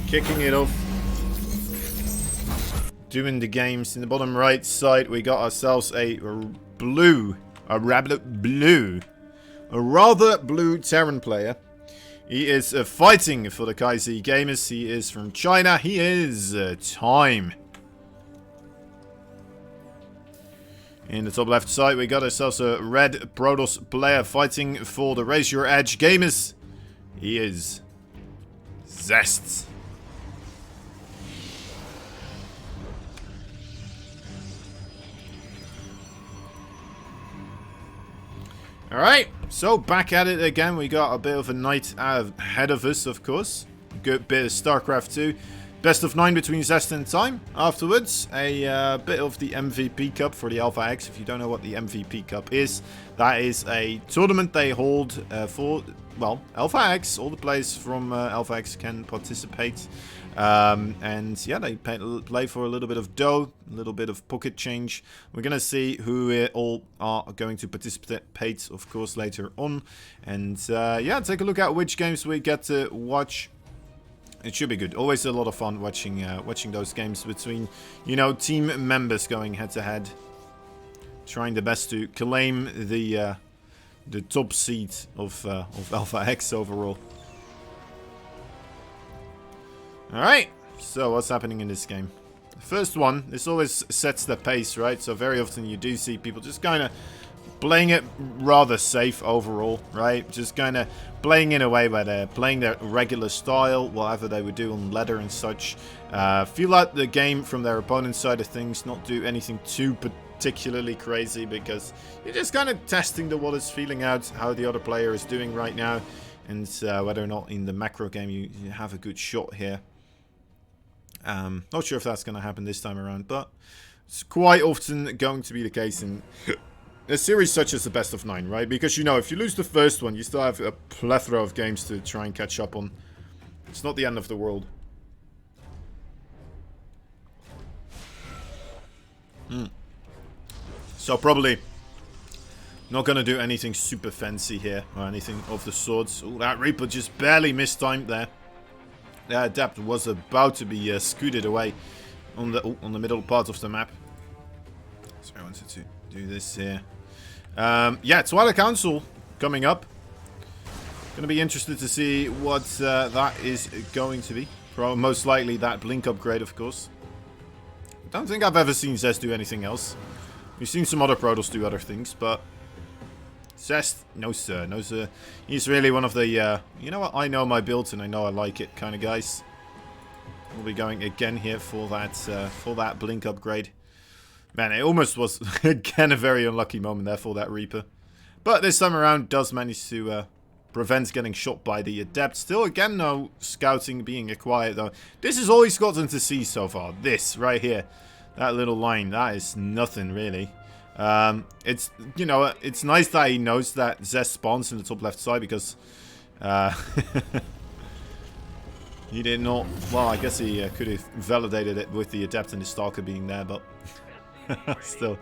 kicking it off. Doing the games. In the bottom right side, we got ourselves a rather blue Terran player. He is fighting for the KZ Gamers. He is from China. He is Time. In the top left side, we got ourselves a red Protoss player fighting for the Raise Your Edge Gamers. He is ZEST. Alright, so back at it again. We got a bit of a night ahead of us, of course. Good bit of StarCraft 2. Best of 9 between ZEST and Time. Afterwards, a bit of the MVP Cup for the Alpha X. If you don't know what the MVP Cup is, that is a tournament they hold for, well, Alpha X. All the players from Alpha X can participate. And yeah, they play for a little bit of dough, a little bit of pocket change. We're going to see who all are going to participate, of course, later on. And yeah, take a look at which games we get to watch. It should be good. Always a lot of fun watching those games between, you know, team members going head to head. Trying the best to claim the top seed of Alpha X overall. Alright, so what's happening in this game? The first one, this always sets the pace, right? So very often you do see people just kind of playing it rather safe overall, right? Just kind of playing in a way where they're playing their regular style, whatever they would do on ladder and such. Feel out the game from their opponent's side of things, not do anything too particularly crazy, because you're just kind of testing the waters, feeling out how the other player is doing right now, and whether or not in the macro game you have a good shot here. Not sure if that's going to happen this time around, but it's quite often going to be the case in a series such as the best of 9, right? Because, you know, if you lose the first one, you still have a plethora of games to try and catch up on. It's not the end of the world. So probably not going to do anything super fancy here, or anything of the sorts. Oh, that Reaper just barely mistimed there. The Adept was about to be scooted away on the middle part of the map. So I wanted to do this here. Yeah, Twilight Council coming up. Gonna be interested to see what that is going to be. Most likely that blink upgrade, of course. Don't think I've ever seen ZEST do anything else. We've seen some other Protoss do other things, but ZEST, no sir, no sir. He's really one of the, you know what, I know my build and I know I like it kind of guys. We'll be going again here for that blink upgrade. Man, it almost was, again, a very unlucky moment there for that Reaper. But this time around, does manage to prevent getting shot by the Adept. Still, again, no scouting being acquired, though. This is all he's gotten to see so far. This, right here. That little line, that is nothing, really. It's, you know, it's nice that he knows that ZEST spawns in the top left side, because he did not, well, I guess he could have validated it with the Adept and the Stalker being there, but still,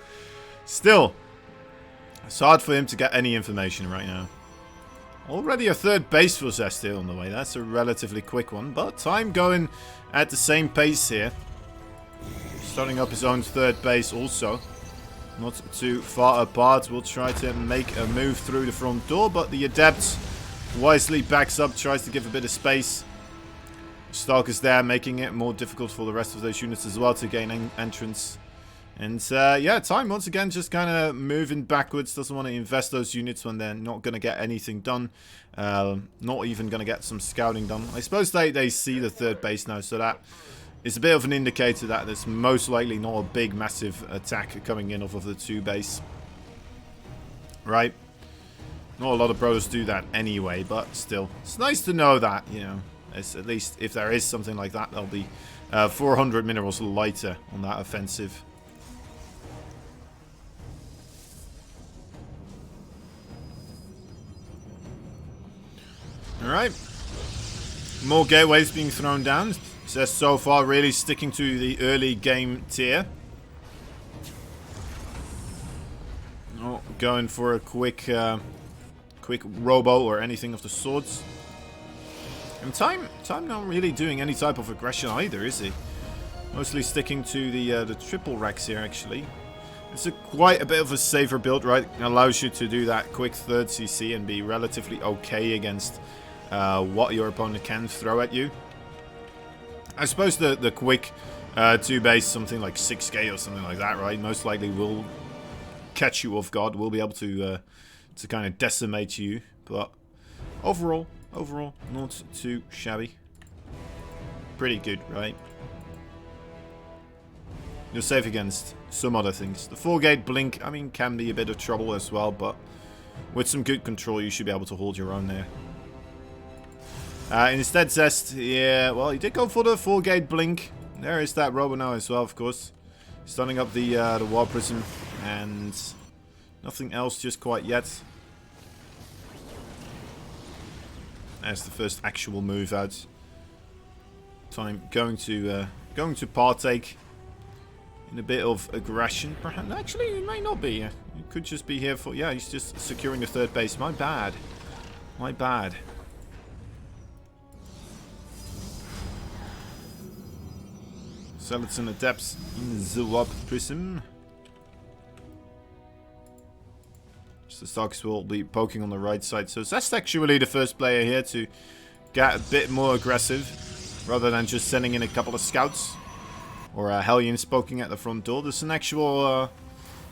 it's hard for him to get any information right now. Already a third base for ZEST here on the way. That's a relatively quick one, but Time going at the same pace here. Starting up his own third base also. Not too far apart. We'll try to make a move through the front door, but the Adept wisely backs up, tries to give a bit of space. Stalker's there, making it more difficult for the rest of those units as well to gain entrance. And yeah, Time once again just kind of moving backwards. Doesn't want to invest those units when they're not going to get anything done. Not even going to get some scouting done. I suppose they see the third base now, so that is a bit of an indicator that there's most likely not a big, massive attack coming in off of the 2 base. Right? Not a lot of Protoss do that anyway, but still. It's nice to know that, you know, at least if there is something like that, there'll be 400 minerals lighter on that offensive. Alright. More gateways being thrown down. Says so far really sticking to the early game tier. Not going for a quick robo or anything of the sorts. And Time not really doing any type of aggression either, is he? Mostly sticking to the triple racks here, actually. It's quite a bit of a safer build, right? It allows you to do that quick third CC and be relatively okay against what your opponent can throw at you. I suppose the quick 2 base, something like 6k or something like that, right? Most likely will catch you off guard. Will be able to kind of decimate you. But overall, not too shabby. Pretty good, right? You're safe against some other things. The 4-gate blink, I mean, can be a bit of trouble as well, but with some good control, you should be able to hold your own there. Instead, ZEST, yeah, well, he did go for the 4-gate blink. There is that Robo now as well, of course. Stunning up the War Prism, and nothing else just quite yet. There's the first actual move out. Time going to partake in a bit of aggression, perhaps. Actually, it might not be. It could just be here for... Yeah, he's just securing the 3rd base. My bad. My bad. Zealots and Adepts in the Warp Prism. So Starks will be poking on the right side. So that's actually the first player here to get a bit more aggressive, rather than just sending in a couple of scouts. Or Hellions poking at the front door. There's an actual...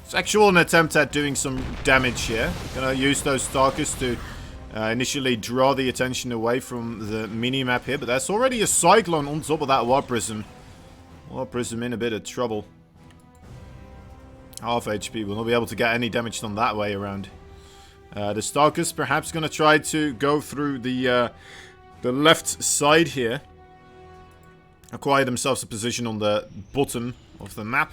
it's actual an attempt at doing some damage here. Gonna use those Stalkers to initially draw the attention away from the mini-map here. But there's already a Cyclone on top of that War Prism. War Prism in a bit of trouble. Half HP. Will not be able to get any damage done that way around. The Stalkers perhaps gonna try to go through the left side here. Acquire themselves a position on the bottom of the map,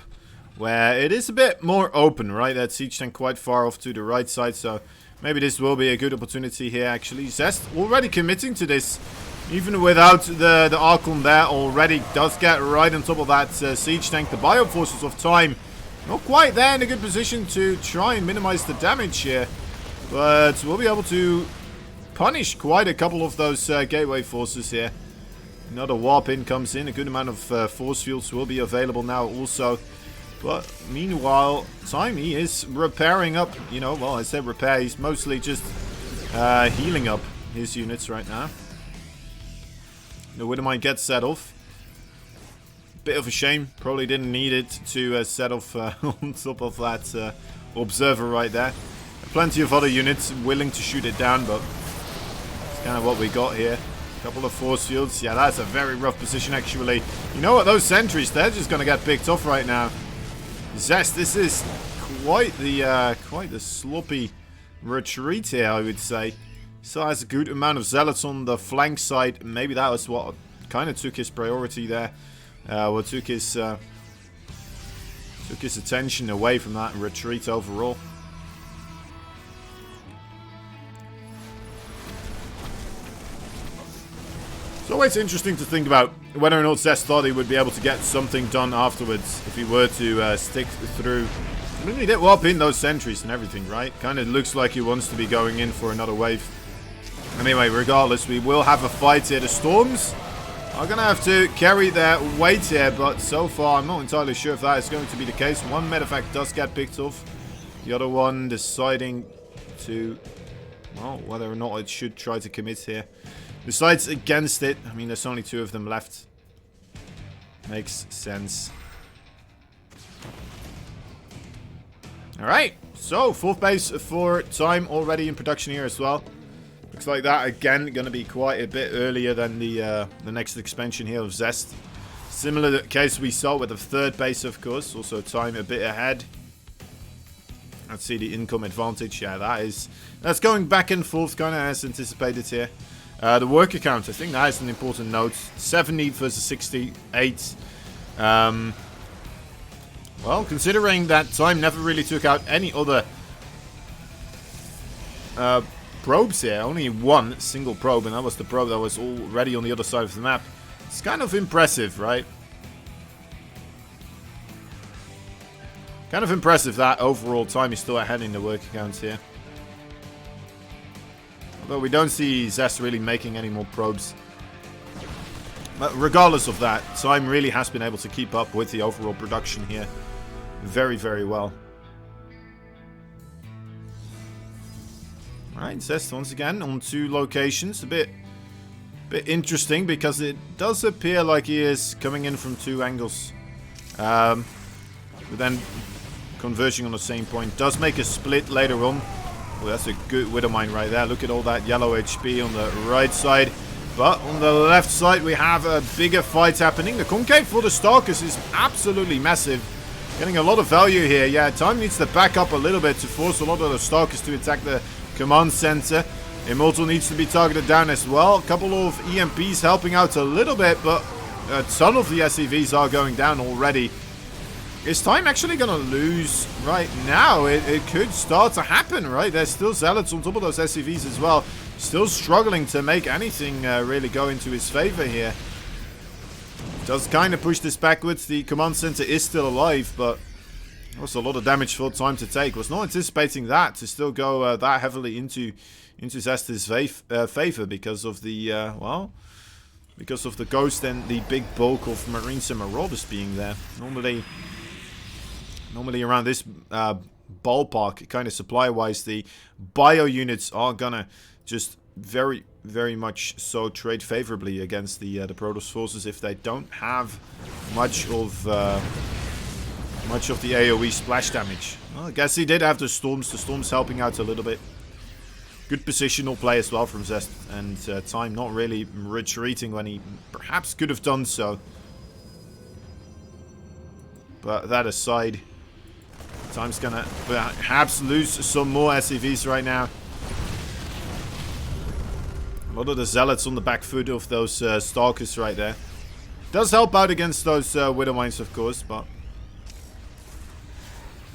where it is a bit more open, right? That siege tank quite far off to the right side, so maybe this will be a good opportunity here, actually. ZEST already committing to this, even without the Archon there already. Does get right on top of that siege tank. The Bio Forces of Time not quite there in a good position to try and minimize the damage here, but we'll be able to punish quite a couple of those gateway forces here. Another warp in comes in. A good amount of force fields will be available now also. But meanwhile, Time, he is repairing up. You know, well, I said repair. He's mostly just healing up his units right now. The Widowmine gets set off. Bit of a shame. Probably didn't need it to set off on top of that observer right there. Plenty of other units willing to shoot it down, but it's kind of what we got here. Couple of force fields. Yeah, that's a very rough position, actually. You know what? Those sentries, they're just going to get picked off right now. ZEST, this is quite the sloppy retreat here, I would say. Still has a good amount of zealots on the flank side. Maybe that was what kind of took his priority there. What took his attention away from that retreat overall. It's always interesting to think about whether or not ZEST thought he would be able to get something done afterwards if he were to stick through. I mean, he did warp in those sentries and everything, right? Kind of looks like he wants to be going in for another wave. Anyway, regardless, we will have a fight here. The Storms are going to have to carry their weight here, but so far I'm not entirely sure if that is going to be the case. One medevac does get picked off. The other one deciding to, well, whether or not it should try to commit here. Decides against it. I mean, there's only 2 of them left. Makes sense. Alright, so 4th base for Time already in production here as well. Looks like that, again, going to be quite a bit earlier than the next expansion here of ZEST. Similar case we saw with the 3rd base, of course. Also Time a bit ahead. Let's see the income advantage. Yeah, that's going back and forth, kind of as anticipated here. The worker count, I think that is an important note. 70 versus 68. Well, considering that Time never really took out any other probes here. Only one single probe, and that was the probe that was already on the other side of the map. It's kind of impressive, right? Kind of impressive that overall Time is still ahead in the worker counts here. Although we don't see ZEST really making any more probes But regardless of that, Time really has been able to keep up with the overall production here very, very well. Alright, ZEST once again on 2 locations. A bit interesting because it does appear like he is coming in from 2 angles. But then converging on the same point. Does make a split later on. Oh, that's a good Widowmine right there. Look at all that yellow HP on the right side. But on the left side we have a bigger fight happening. The concave for the Stalkers is absolutely massive. Getting a lot of value here. Yeah, Time needs to back up a little bit to force a lot of the Stalkers to attack the command center. Immortal needs to be targeted down as well. A couple of EMPs helping out a little bit, but a ton of the SCVs are going down already. Is Time actually going to lose right now? It could start to happen, right? There's still Zealots on top of those SCVs as well. Still struggling to make anything really go into his favor here. Does kind of push this backwards. The command center is still alive, but also a lot of damage for Time to take. Was not anticipating that to still go that heavily into ZEST's favor because of the well, because of the Ghost and the big bulk of Marines and Marauders being there. Normally around this ballpark, kind of supply-wise, the bio units are gonna just very, very much so trade favorably against the Protoss forces if they don't have much of the AoE splash damage. Well, I guess he did have the Storms helping out a little bit. Good positional play as well from ZEST, and Time not really retreating when he perhaps could have done so. But that aside, Time's gonna perhaps lose some more SCVs right now. A lot of the Zealots on the back foot of those Stalkers right there. Does help out against those Widowmines, of course, but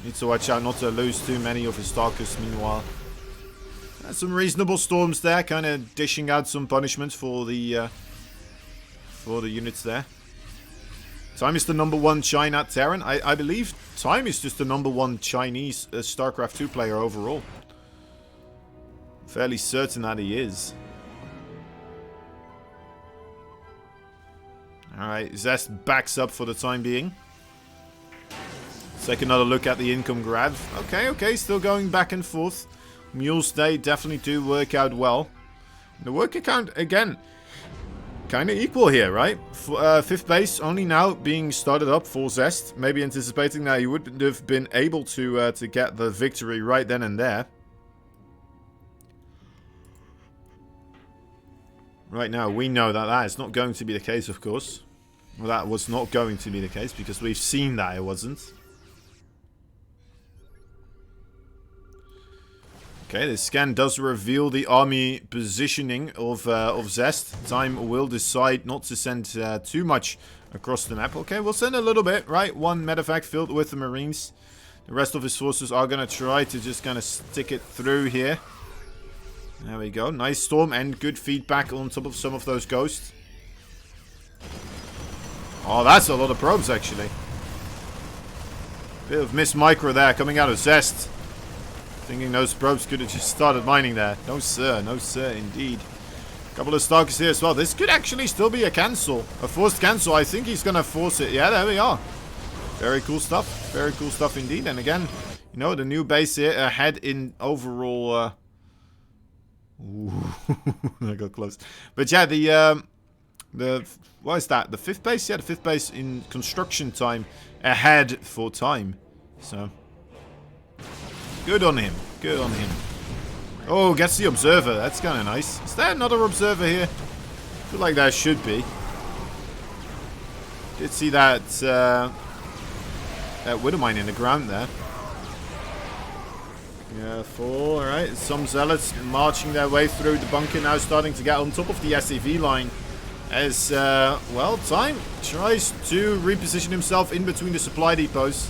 needs to watch out not to lose too many of his Stalkers meanwhile. Some reasonable Storms there, kind of dishing out some punishment for the units there. Time is the #1 China Terran. I believe Time is just the #1 Chinese StarCraft 2 player overall. Fairly certain that he is. Alright, ZEST backs up for the time being. Take another look at the income grab. Okay, still going back and forth. Mules Day definitely do work out well. The worker count, again, kind of equal here, right? 5th base only now being started up for ZEST. Maybe anticipating that he would have been able to get the victory right then and there. Right now, we know that that is not going to be the case, of course. Well, that was not going to be the case because we've seen that it wasn't. Okay, the scan does reveal the army positioning of ZEST. Time will decide not to send too much across the map. Okay, we'll send a little bit, right? 1 medevac filled with the Marines. The rest of his forces are going to try to just kind of stick it through here. There we go. Nice storm and good feedback on top of some of those ghosts. Oh, that's a lot of probes, actually. Bit of miss micro there coming out of ZEST. Thinking those probes could have just started mining there. No, sir. No, sir, indeed. Couple of Stalkers here as well. This could actually still be a cancel. A forced cancel. I think he's going to force it. Yeah, there we are. Very cool stuff. Very cool stuff indeed. And again, you know, the new base here ahead in overall... Ooh, I got close. But yeah, what is that? The 5th base? Yeah, the 5th base in construction time ahead for Time. So, good on him. Good on him. Oh, gets the observer. That's kind of nice. Is there another observer here? I feel like there should be. Did see that Widowmine in the ground there. Yeah, 4, alright. Some Zealots marching their way through the bunker now, starting to get on top of the SCV line. As, well, Time tries to reposition himself in between the supply depots.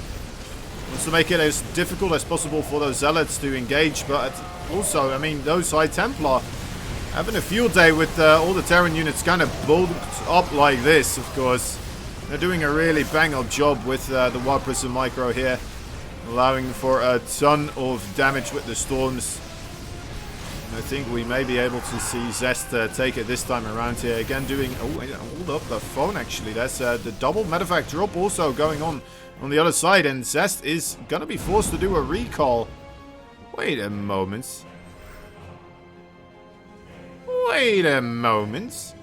Wants to make it as difficult as possible for those Zealots to engage, but also, I mean, those High Templar having a field day with all the Terran units kind of bulked up like this, of course. They're doing a really bang-up job with the Wild Prism Micro here. Allowing for a ton of damage with the storms. I think we may be able to see ZEST take it this time around here. Again, doing... Oh, hold up, the phone, actually. There's the double medevac drop also going on the other side. And ZEST is going to be forced to do a recall. Wait a moment. Wait a moment.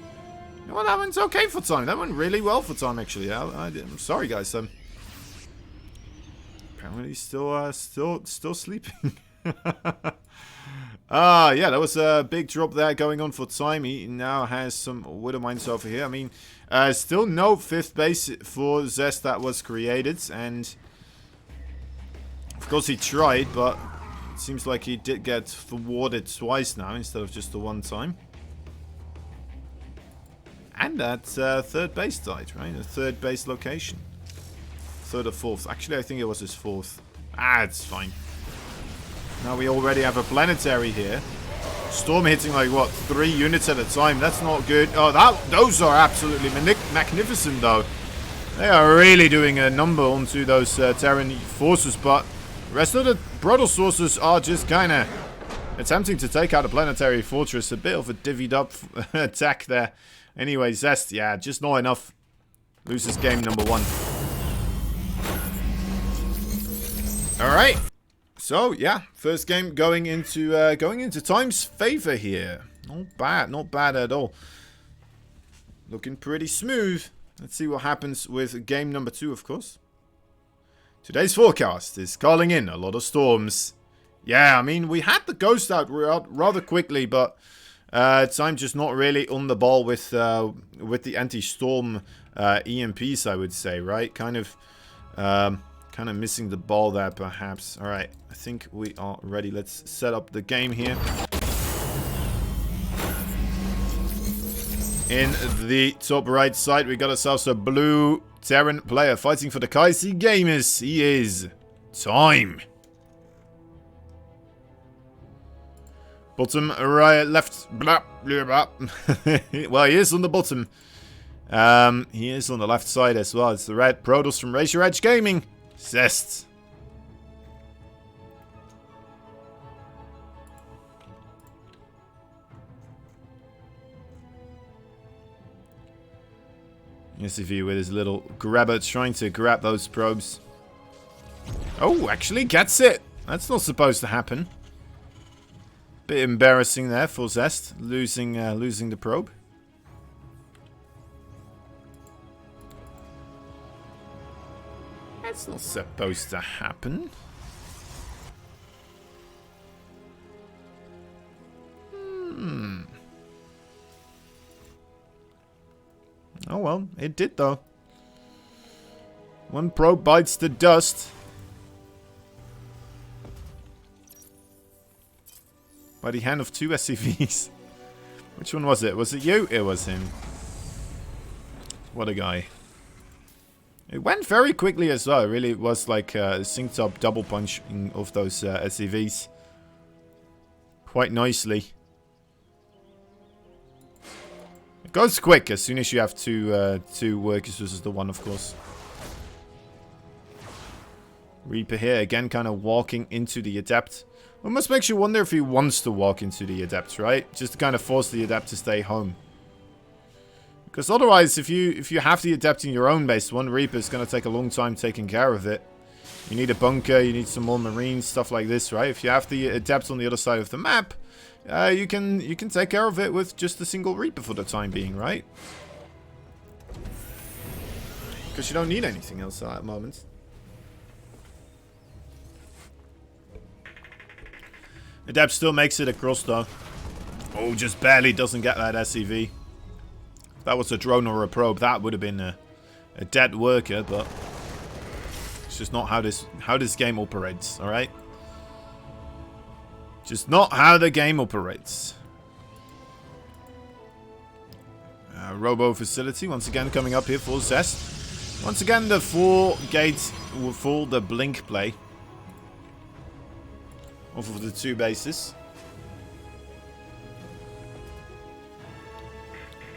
Well, that went okay for time. That went really well for time, actually. I'm sorry, guys. Apparently still sleeping. Yeah, that was a big drop there going on for time. He now has some Widow Mines over here. I mean, still no 5th base for ZEST that was created. And, of course, he tried, but it seems like he did get thwarted twice now instead of just the one time. And that 3rd base died, right? The 3rd base location. 3rd or 4th. Actually, I think it was his 4th. It's fine. Now we already have a planetary here. Storm hitting like, what, 3 units at a time. That's not good. Oh, those are absolutely magnificent, though. They are really doing a number onto those Terran forces, but the rest of the Brodosaucers are just kind of attempting to take out a planetary fortress. A bit of a divvied up attack there. Anyway, ZEST, yeah, just not enough. Loses game number 1. Alright. So, yeah, first game going into Time's favor here. Not bad at all. Looking pretty smooth. Let's see what happens with game number 2, of course. Today's forecast is calling in a lot of storms. Yeah, I mean, we had the ghost out rather quickly, but Time just not really on the ball with the anti-storm EMPs, I would say, right? Kind of missing the ball there, perhaps. All right, I think we are ready. Let's set up the game here. In the top right side, we got ourselves a blue Terran player fighting for the Kaisi Gamers. He is Time. Bottom right, left. Blah, blah, blah. Well, he is on the bottom. He is on the left side as well. It's the red Protoss from Razor Edge Gaming. ZEST. SCV with his little grabber trying to grab those probes. Oh, actually gets it. That's not supposed to happen. Bit embarrassing there for ZEST, losing the probe. That's not supposed to happen. Oh well, it did though. One probe bites the dust. By the hand of 2 SCVs. Which one was it? Was it you? It was him. What a guy. It went very quickly as well. It really was like a synced up double punch of those SCVs. Quite nicely. It goes quick as soon as you have two workers versus the one, of course. Reaper here again, kind of walking into the Adept. Almost makes you wonder if he wants to walk into the Adept, right? Just to kind of force the Adept to stay home. Because otherwise, if you have the Adept in your own base, one Reaper is going to take a long time taking care of it. You need a bunker, you need some more Marines, stuff like this, right? If you have the Adept on the other side of the map, you can take care of it with just a single Reaper for the time being, right? Because you don't need anything else at that moment. Adept still makes it across though. Oh, just barely doesn't get that SCV. If that was a drone or a probe, that would have been a dead worker, but it's just not how this game operates, alright? Just not how the game operates. Robo facility, once again coming up here for ZEST. Once again, the 4 gates for the blink play. Off of the 2 bases.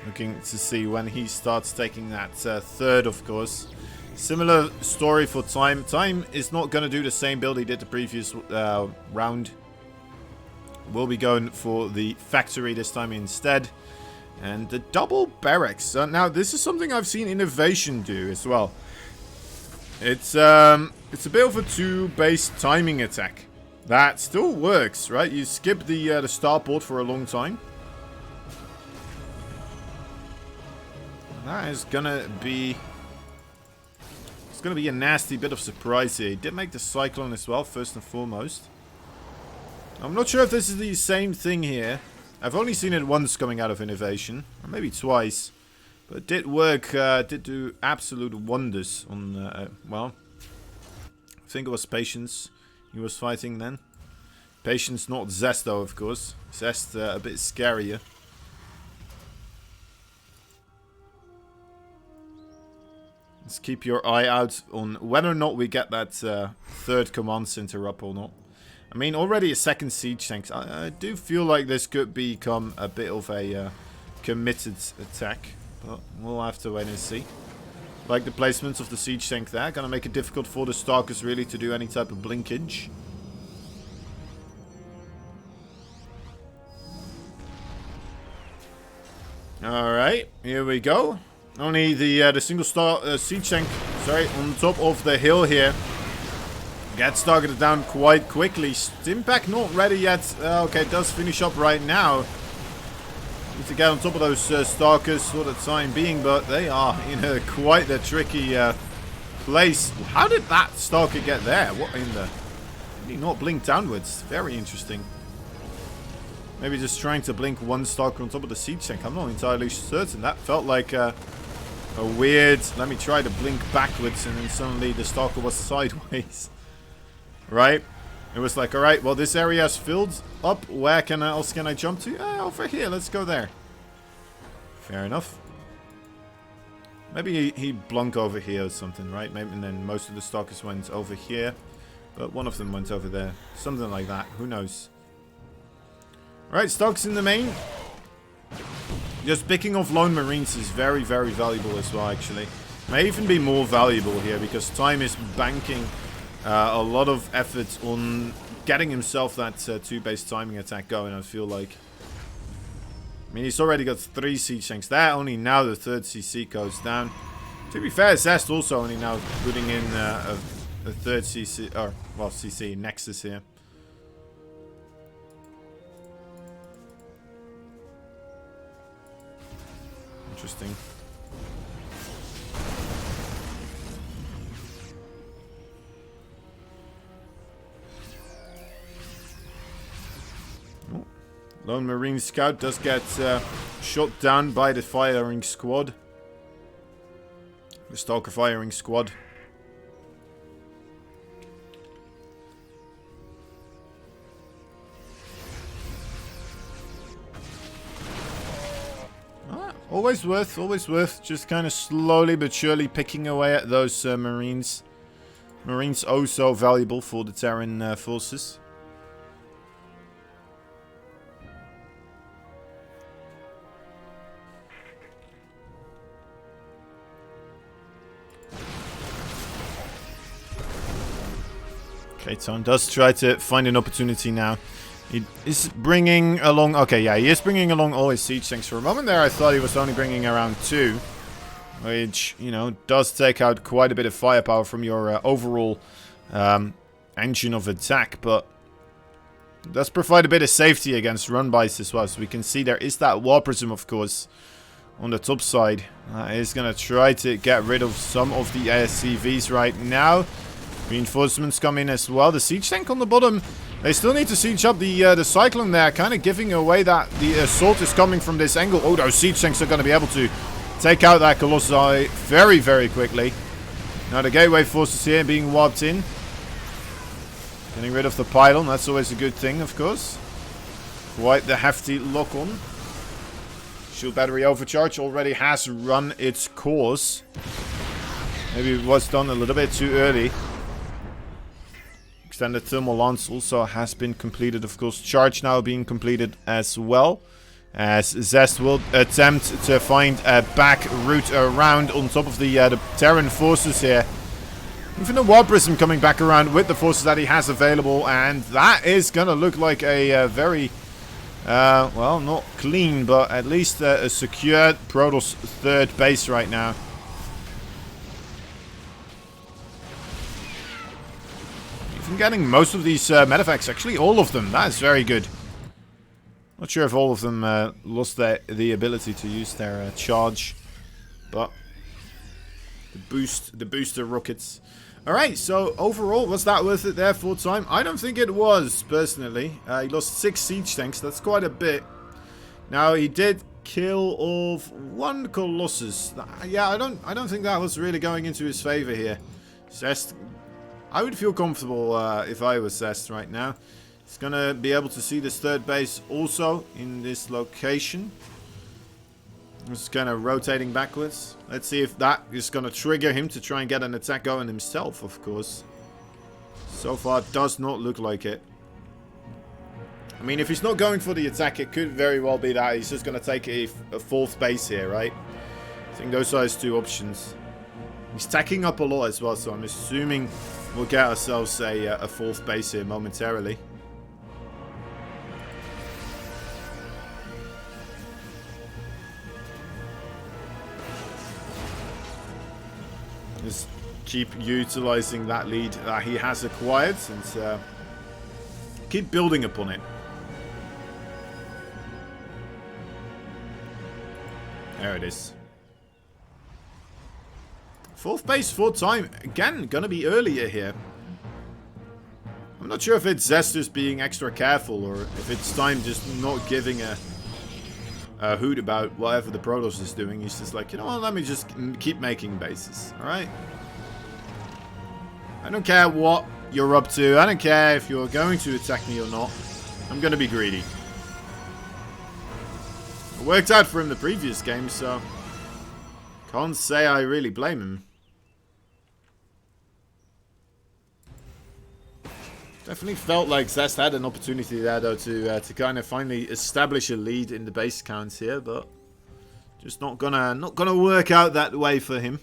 Looking to see when he starts taking that 3rd, of course. Similar story for Time. Time is not going to do the same build he did the previous round. We'll be going for the factory this time instead. And the double barracks. Now, this is something I've seen Innovation do as well. It's a bit of a 2-base timing attack. That still works, right? You skip the starport for a long time. That is gonna be... It's gonna be a nasty bit of surprise here. He did make the Cyclone as well, first and foremost. I'm not sure if this is the same thing here. I've only seen it once coming out of Innovation. Or maybe twice. But it did work, did do absolute wonders on, well... I think it was Patience he was fighting then. Patience, not ZEST though, of course. ZEST a bit scarier. Let's keep your eye out on whether or not we get that third command center up or not. I mean, already a second siege tank. I do feel like this could become a bit of a committed attack. But we'll have to wait and see. Like the placements of the siege tank there. Gonna make it difficult for the Stalkers really to do any type of blinkage. Alright, here we go. Only the single star siege tank, sorry, on top of the hill here. Gets targeted down quite quickly. Stimpack not ready yet. Okay, it does finish up right now. Need to get on top of those Stalkers for the time being, but they are in quite a tricky place. How did that Stalker get there? What in the... Did he not blink downwards? Very interesting. Maybe just trying to blink one Stalker on top of the siege tank. I'm not entirely certain. That felt like a weird... Let me try to blink backwards, and then suddenly the Stalker was sideways. Right? It was like, alright, well, this area is filled up. Where else can I jump to? Over here. Let's go there. Fair enough. Maybe he blunk over here or something, right? Maybe, and then most of the Stalkers went over here. But one of them went over there. Something like that. Who knows? Right, Stalkers in the main. Just picking off lone marines is very, very valuable as well, actually. May even be more valuable here because Time is banking a lot of effort on getting himself that 2-base timing attack going, I feel like. I mean, he's already got 3 siege tanks there. Only now the 3rd CC goes down. To be fair, ZEST also only now putting in a 3rd CC, or, well, CC Nexus here. Interesting. Oh. Lone Marine Scout does get shot down by the firing squad. The Stalker firing squad. Always worth just kind of slowly but surely picking away at those Marines. Marines oh so valuable for the Terran forces. Kaiton does try to find an opportunity now. He is bringing along... Okay, yeah, he is bringing along all his siege tanks. For a moment there, I thought he was only bringing around 2. Which, you know, does take out quite a bit of firepower from your overall engine of attack. But does provide a bit of safety against run-bys as well. So we can see there is that War Prism, of course, on the top side. He's going to try to get rid of some of the ASCVs right now. Reinforcements come in as well. The siege tank on the bottom... They still need to siege up the Cyclone there, kind of giving away that the assault is coming from this angle. Oh, those siege tanks are going to be able to take out that Colossi very, very quickly. Now the Gateway forces here being warped in. Getting rid of the pylon, that's always a good thing, of course. Quite the hefty lock-on. Shield battery overcharge already has run its course. Maybe it was done a little bit too early. Extended thermal lance also has been completed, of course. Charge now being completed as well. As ZEST will attempt to find a back route around on top of the Terran forces here. Infinite Warp Prism coming back around with the forces that he has available, and that is going to look like a very, well, not clean, but at least a secured Protoss third base right now. Even getting most of these medevacts, actually all of them, that is very good. Not sure if all of them lost the ability to use their charge, but the booster rockets. Alright, so overall, was that worth it there for time? I don't think it was, personally. He lost 6 siege tanks, that's quite a bit. Now, he did kill off 1 Colossus. Yeah, I don't think that was really going into his favor here. ZEST, I would feel comfortable if I was ZEST right now. He's gonna be able to see this third base also in this location. Just kind of rotating backwards. Let's see if that is going to trigger him to try and get an attack going himself, of course. So far, it does not look like it. I mean, if he's not going for the attack, it could very well be that he's just going to take a fourth base here, right? I think those are his 2 options. He's tacking up a lot as well, so I'm assuming we'll get ourselves a fourth base here momentarily. Just keep utilizing that lead that he has acquired and keep building upon it. There it is. Fourth base, 4th time. Again, gonna be earlier here. I'm not sure if it's ZEST just being extra careful or if it's time just not giving a hoot about whatever the Protoss is doing. He's just like, you know what, let me just keep making bases, alright? I don't care what you're up to. I don't care if you're going to attack me or not. I'm going to be greedy. It worked out for him the previous game, so can't say I really blame him. Definitely felt like ZEST had an opportunity there, though, to kind of finally establish a lead in the base counts here, but just not gonna work out that way for him.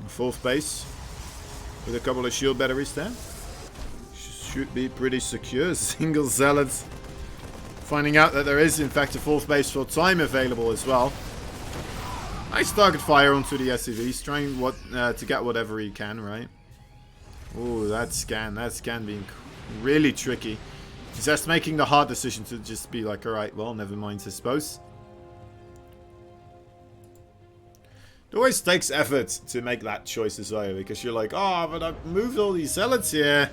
Fourth base with a couple of shield batteries there. Should be pretty secure. Single zealots. Finding out that there is in fact a fourth base for time available as well. Nice target fire onto the SCVs, trying to get whatever he can, right? Oh, that scan being really tricky. He's just making the hard decision to just be like, alright, well, never mind, I suppose. It always takes effort to make that choice as well, because you're like, oh, but I've moved all these zealots here.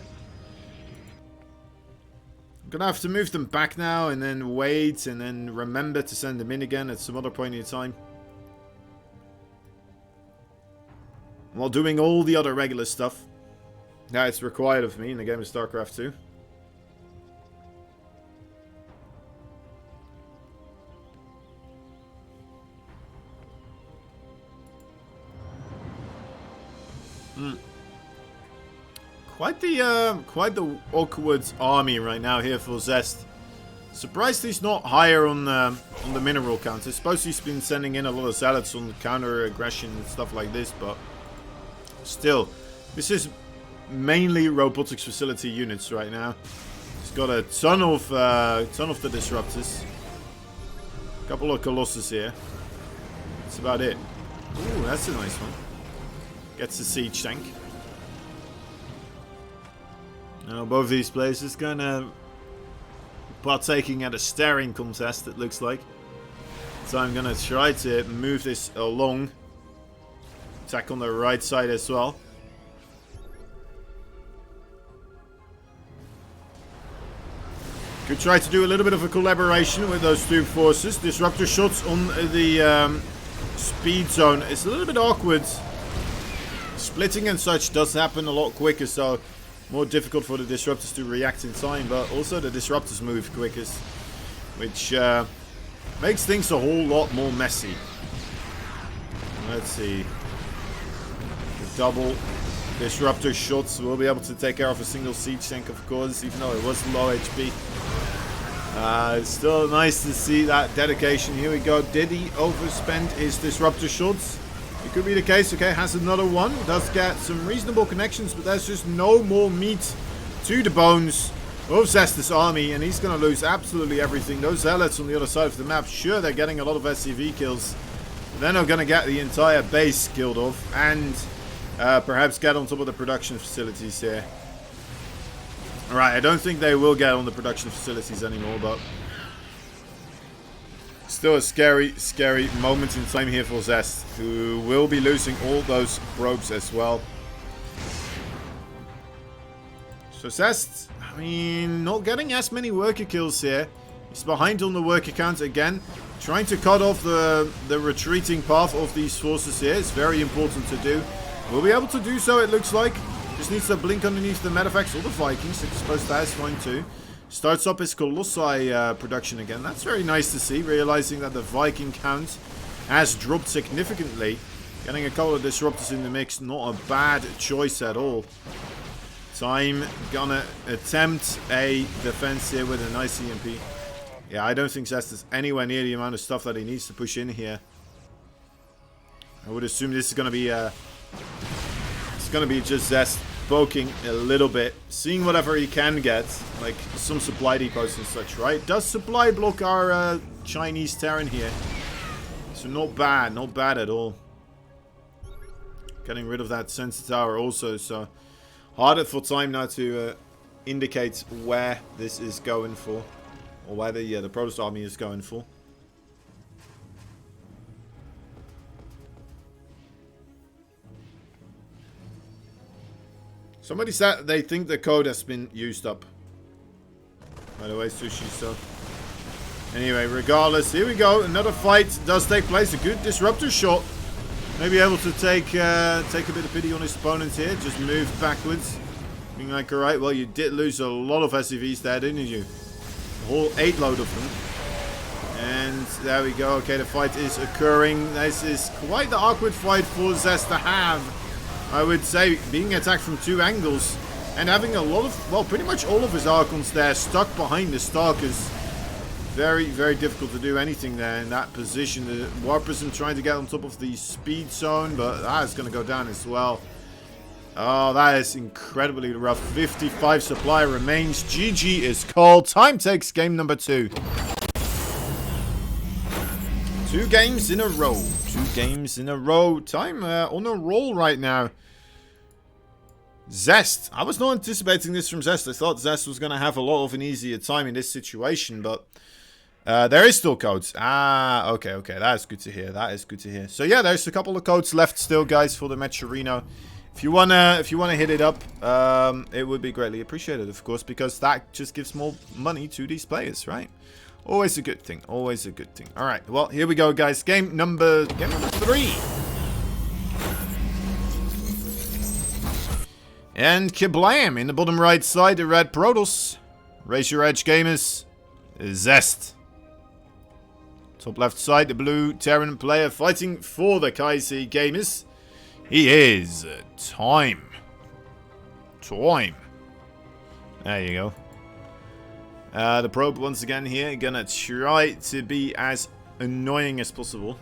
I'm gonna have to move them back now and then wait and then remember to send them in again at some other point in time. While doing all the other regular stuff that's required of me in the game of StarCraft 2. Quite the awkward army right now here for ZEST. Surprised he's not higher on the mineral count. I suppose he's been sending in a lot of zealots on counter aggression and stuff like this, but still, this is mainly robotics facility units right now. He's got a ton of the disruptors, a couple of colossus here. That's about it. Ooh, that's a nice one. Gets a siege tank. Now both these places kind of partaking at a staring contest, it looks like. So I'm gonna try to move this along. Attack on the right side as well. Could try to do a little bit of a collaboration with those 2 forces. Disruptor shots on the speed zone is a little bit awkward. Splitting and such does happen a lot quicker, so more difficult for the disruptors to react in time, but also the disruptors move quickest, which makes things a whole lot more messy. Let's see. The double Disruptor shots will be able to take care of a single siege tank, of course, even though it was low HP. It's still nice to see that dedication. Here we go. Did he overspend his disruptor shots? It could be the case. Okay, has another one. Does get some reasonable connections, but there's just no more meat to the bones of ZEST's army, and he's going to lose absolutely everything. Those zealots on the other side of the map, sure, they're getting a lot of SCV kills. They're not going to get the entire base killed off, and perhaps get on top of the production facilities here. Alright, I don't think they will get on the production facilities anymore, but still a scary, scary moment in time here for ZEST, who will be losing all those probes as well. So ZEST, I mean, not getting as many worker kills here. He's behind on the worker count again. Trying to cut off the retreating path of these forces here. It's very important to do. We'll be able to do so, it looks like. Just needs to blink underneath the medefacts or the Vikings. I suppose that is fine too. Starts up his Colossi production again. That's very nice to see. Realizing that the Viking count has dropped significantly. Getting a couple of disruptors in the mix. Not a bad choice at all. Time gonna attempt a defense here with a nice EMP. Yeah, I don't think ZEST is anywhere near the amount of stuff that he needs to push in here. I would assume this is gonna be it's gonna be just ZEST poking a little bit, seeing whatever he can get, like some supply depots and such, right? Does supply block our Chinese Terran here? So not bad at all. Getting rid of that sensor tower also, so harder for time now to indicate where this is going for, or where the Protoss army is going for. Somebody said they think the code has been used up. By the way, Sushi, so... Anyway, regardless, here we go. Another fight does take place. A good disruptor shot. Maybe able to take a bit of pity on his opponent here. Just move backwards. Being like, alright, well, you did lose a lot of SCVs there, didn't you? A whole 8 load of them. And there we go. Okay, the fight is occurring. This is quite the awkward fight for ZEST to have. I would say, being attacked from 2 angles and having a lot of, well, pretty much all of his Archons there stuck behind the Stalkers. Very, very difficult to do anything there in that position. The Warprism trying to get on top of the speed zone, but that is going to go down as well. Oh, that is incredibly rough. 55 supply remains. GG is called. Time takes game number 2. 2 games in a row. 2 games in a row. Time on a roll right now. ZEST. I was not anticipating this from ZEST. I thought ZEST was going to have a lot of an easier time in this situation, but there is still codes. Ah, okay. That is good to hear. That is good to hear. So yeah, there's a couple of codes left still, guys, for the Matcherino. If you wanna hit it up, it would be greatly appreciated, of course, because that just gives more money to these players, right? Always a good thing. Always a good thing. All right. Well, here we go, guys. Game number 3. And kablam! In the bottom right side, the red Protoss. Raise your edge, gamers. ZEST. Top left side, the blue Terran player fighting for the Kaisi gamers. He is Time. There you go. The probe once again here, gonna try to be as annoying as possible.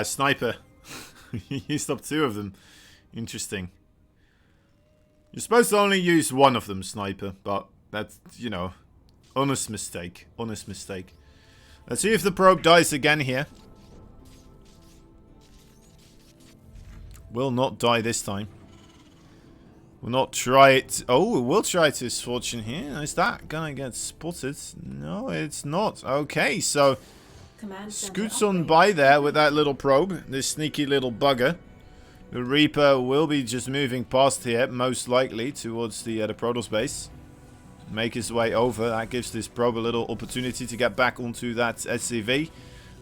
Sniper. You used up 2 of them. Interesting. You're supposed to only use 1 of them, Sniper, but that's, you know, honest mistake. Honest mistake. Let's see if the probe dies again here. Will not die this time. Will not try it. Oh, it will try to his fortune here. Is that gonna get spotted? No, it's not. Okay, so scoots on by there with that little probe. This sneaky little bugger. The Reaper will be just moving past here, most likely, towards the Protoss base. Make his way over. That gives this probe a little opportunity to get back onto that SCV.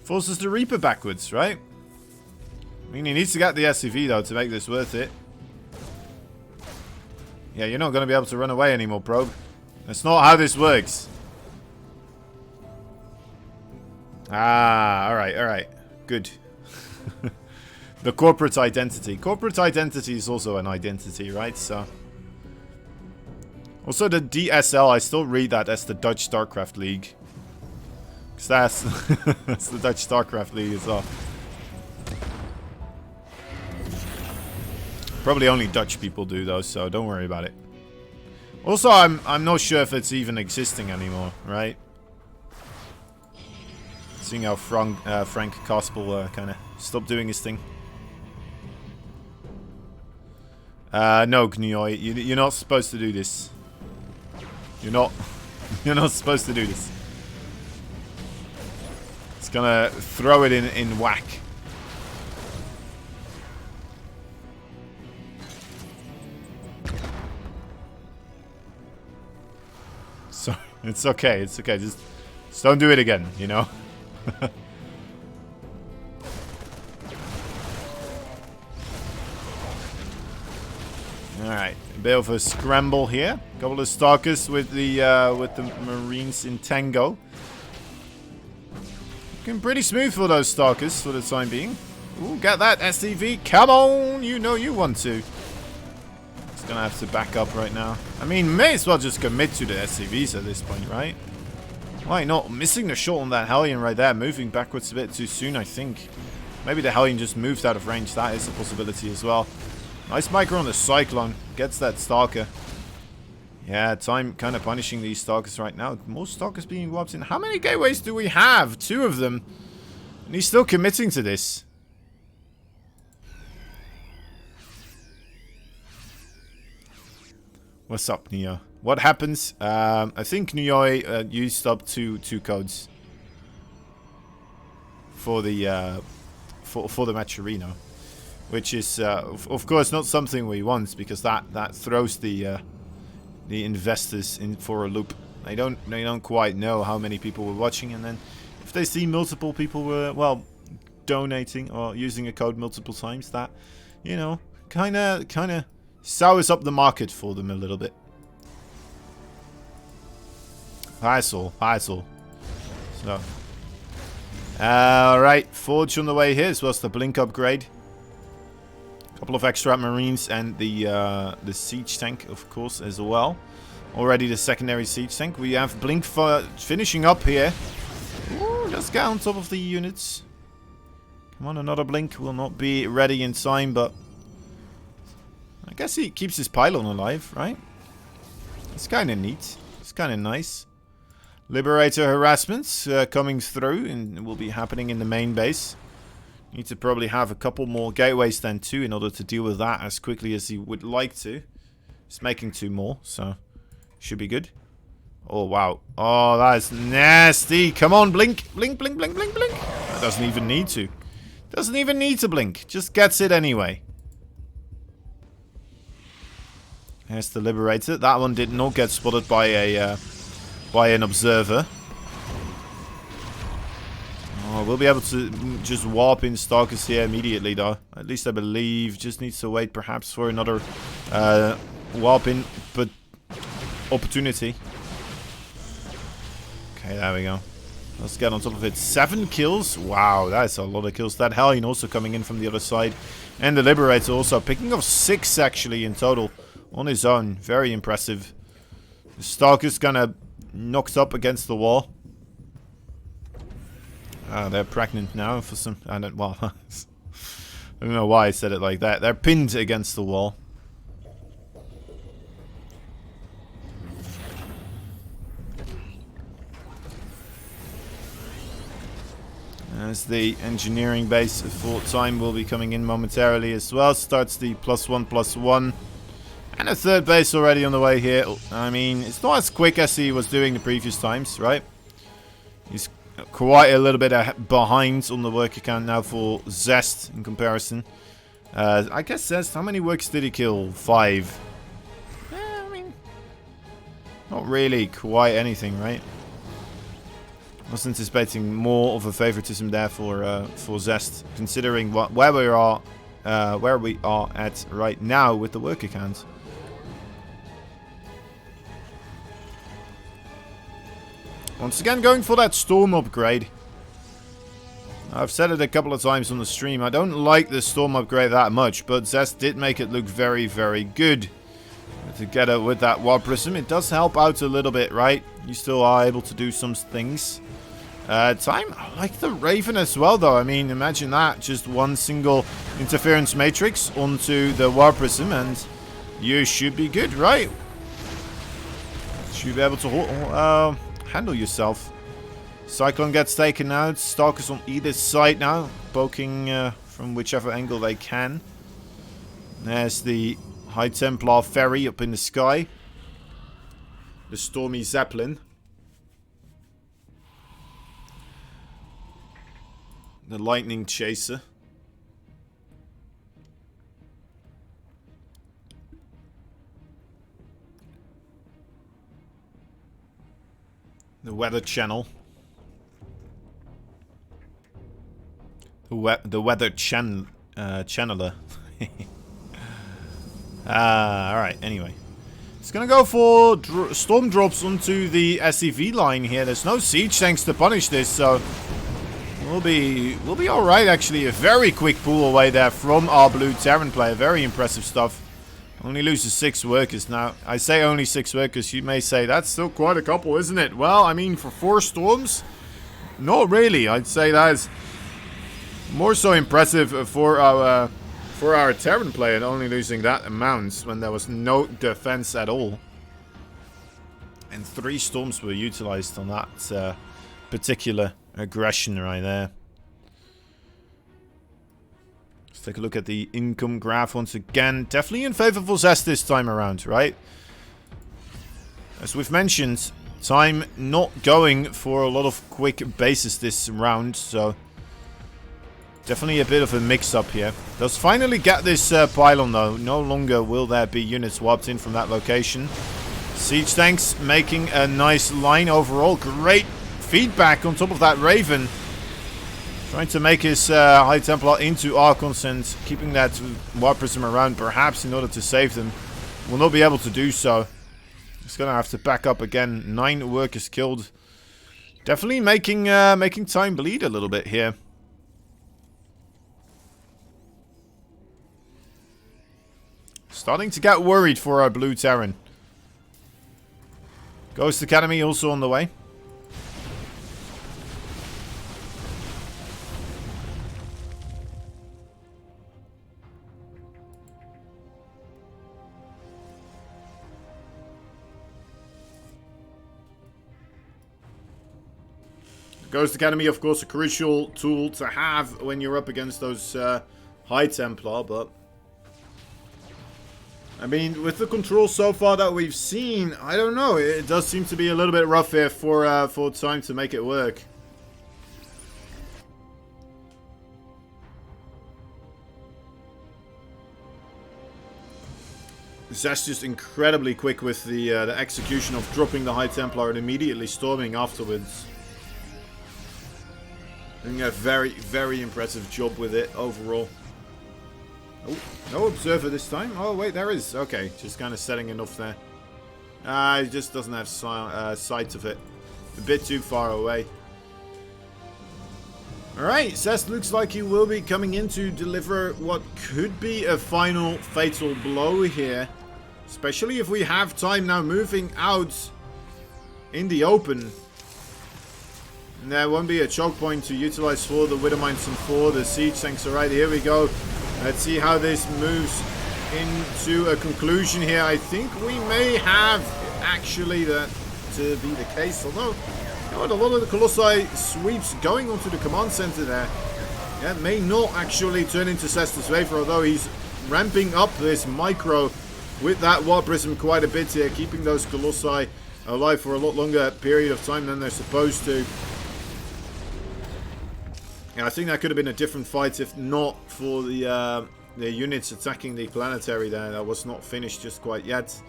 Forces the Reaper backwards, right? I mean, he needs to get the SCV, though, to make this worth it. Yeah, you're not going to be able to run away anymore, probe. That's not how this works. Ah, alright, alright. Good. The corporate identity. Corporate identity is also an identity, right? So. Also, the DSL, I still read that as the Dutch StarCraft League. Because that's, that's the Dutch StarCraft League as well. Probably only Dutch people do those, so don't worry about it. Also, I'm not sure if it's even existing anymore, right? Seeing how Frank Caspel kind of stopped doing his thing. No, Gnoy, you're not supposed to do this. You're not. You're not supposed to do this. It's gonna throw it in whack. So it's okay. It's okay. Just don't do it again. You know. Alright, a bit of a scramble here. Couple of stalkers with the Marines in tango. Looking pretty smooth for those stalkers for the time being. Ooh, get that SCV. Come on, you know you want to. It's gonna have to back up right now. I mean, may as well just commit to the SCVs at this point, right? Why not? Missing the shot on that Hellion right there. Moving backwards a bit too soon, I think. Maybe the Hellion just moved out of range. That is a possibility as well. Nice micro on the Cyclone. Gets that Stalker. Yeah, time kind of punishing these Stalkers right now. More Stalkers being warped in. How many gateways do we have? 2 of them. And he's still committing to this. What's up, Neo? What happens? I think Neo used up two codes. For the for the Maturino. Which is, of course, not something we want, because that throws the investors in for a loop. They don't quite know how many people were watching, and then if they see multiple people were, well, donating or using a code multiple times, that, you know, kind of sours up the market for them a little bit. Hassle. So, alright, Forge on the way here, as well as the Blink upgrade. Couple of extra Marines and the siege tank, of course, as well. Already the secondary siege tank. We have Blink finishing up here. Ooh, let's get on top of the units. Come on, another Blink will not be ready in time, but I guess he keeps his pylon alive, right? It's kind of neat. It's kind of nice. Liberator harassments coming through, and will be happening in the main base. Need to probably have a couple more gateways then too in order to deal with that as quickly as he would like to. He's making 2 more, so should be good. Oh, wow. Oh, that is nasty. Come on, blink. Blink, blink, blink, blink, blink. That doesn't even need to. Doesn't even need to blink. Just gets it anyway. There's the Liberator. That one did not get spotted by an observer. Oh, we'll be able to just warp in Stalkers here immediately, though. At least I believe. Just needs to wait, perhaps, for another warp in, but opportunity. Okay, there we go. Let's get on top of it. 7 kills. Wow, that's a lot of kills. That Hellion also coming in from the other side, and the Liberator also picking up 6 actually in total on his own. Very impressive. The Stalker's kind of knocked up against the wall. They're pregnant now for some... I don't know why I said it like that. They're pinned against the wall. As the engineering base full time will be coming in momentarily as well. Starts the +1/+1. And a 3rd base already on the way here. I mean, it's not as quick as he was doing the previous times, right? He's quite a little bit behind on the worker count now for ZEST in comparison. I guess ZEST, how many workers did he kill? 5. I mean, not really quite anything, right? I was anticipating more of a favoritism there for ZEST, considering where we are at right now with the worker count. Once again, going for that storm upgrade. I've said it a couple of times on the stream. I don't like the storm upgrade that much, but ZEST did make it look very, very good. Together with that War Prism, it does help out a little bit, right? You still are able to do some things. Time, I like the Raven as well, though. I mean, imagine that. Just one single interference matrix onto the War Prism, and you should be good, right? Should be able to handle yourself. Cyclone gets taken out. Stalkers on either side now, poking from whichever angle they can. There's the High Templar ferry up in the sky. The Stormy Zeppelin. The Lightning Chaser. The Weather Channel. The Weather Channeler. Alright, anyway. It's gonna go for storm drops onto the SCV line here. There's no siege tanks to punish this, so we'll be alright actually. A very quick pull away there from our blue Terran player. Very impressive stuff. Only loses 6 workers now. I say only 6 workers. You may say that's still quite a couple, isn't it? Well, I mean, for 4 storms, not really. I'd say that's more so impressive for our Terran player, only losing that amount when there was no defense at all. And 3 storms were utilized on that particular aggression right there. Let's take a look at the income graph once again. Definitely in favor for ZEST this time around, right? As we've mentioned, time not going for a lot of quick bases this round, so definitely a bit of a mix-up here. Does finally get this pylon though. No longer will there be units warped in from that location. Siege tanks making a nice line overall. Great feedback on top of that Raven. Trying to make his High Templar into Archons and keeping that War Prism around perhaps in order to save them. Will not be able to do so. He's going to have to back up again. 9 workers killed. Definitely making time bleed a little bit here. Starting to get worried for our blue Terran. Ghost Academy also on the way. Ghost Academy, of course, a crucial tool to have when you're up against those High Templar, but I mean, with the control so far that we've seen, I don't know. It does seem to be a little bit rough here for time to make it work. Zest just incredibly quick with the execution of dropping the High Templar and immediately storming afterwards. Doing a very, very impressive job with it overall. Oh, no observer this time. Oh, wait, there is. Okay, just kind of setting enough there. He just doesn't have sight of it. A bit too far away. Alright, Zest looks like he will be coming in to deliver what could be a final fatal blow here. Especially if we have time now moving out in the open. And there won't be a choke point to utilize for the Widowmines and for the siege tanks. Alright, here we go. Let's see how this moves into a conclusion here. I think we may have actually that to be the case. Although, you know what, a lot of the Colossi sweeps going onto the command center there. Yeah, may not actually turn into Zest's favor, although he's ramping up this micro with that War Prism quite a bit here, keeping those Colossi alive for a lot longer period of time than they're supposed to. Yeah, I think that could have been a different fight if not for the units attacking the planetary there. That was not finished just quite yet.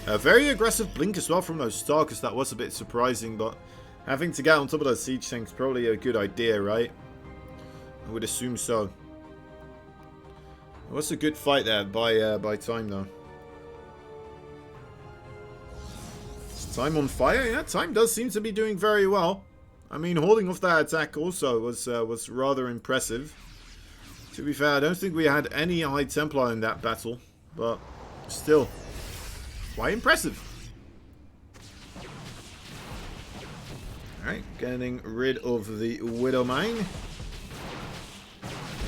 A very aggressive blink as well from those StarCraft. That was a bit surprising, but having to get on top of those siege tanks is probably a good idea, right? I would assume so. It was a good fight there by time though. Time on fire. Yeah, Time does seem to be doing very well. I mean, holding off that attack also was rather impressive. To be fair, I don't think we had any High Templar in that battle, but still, quite impressive. Alright, getting rid of the Widow Mine.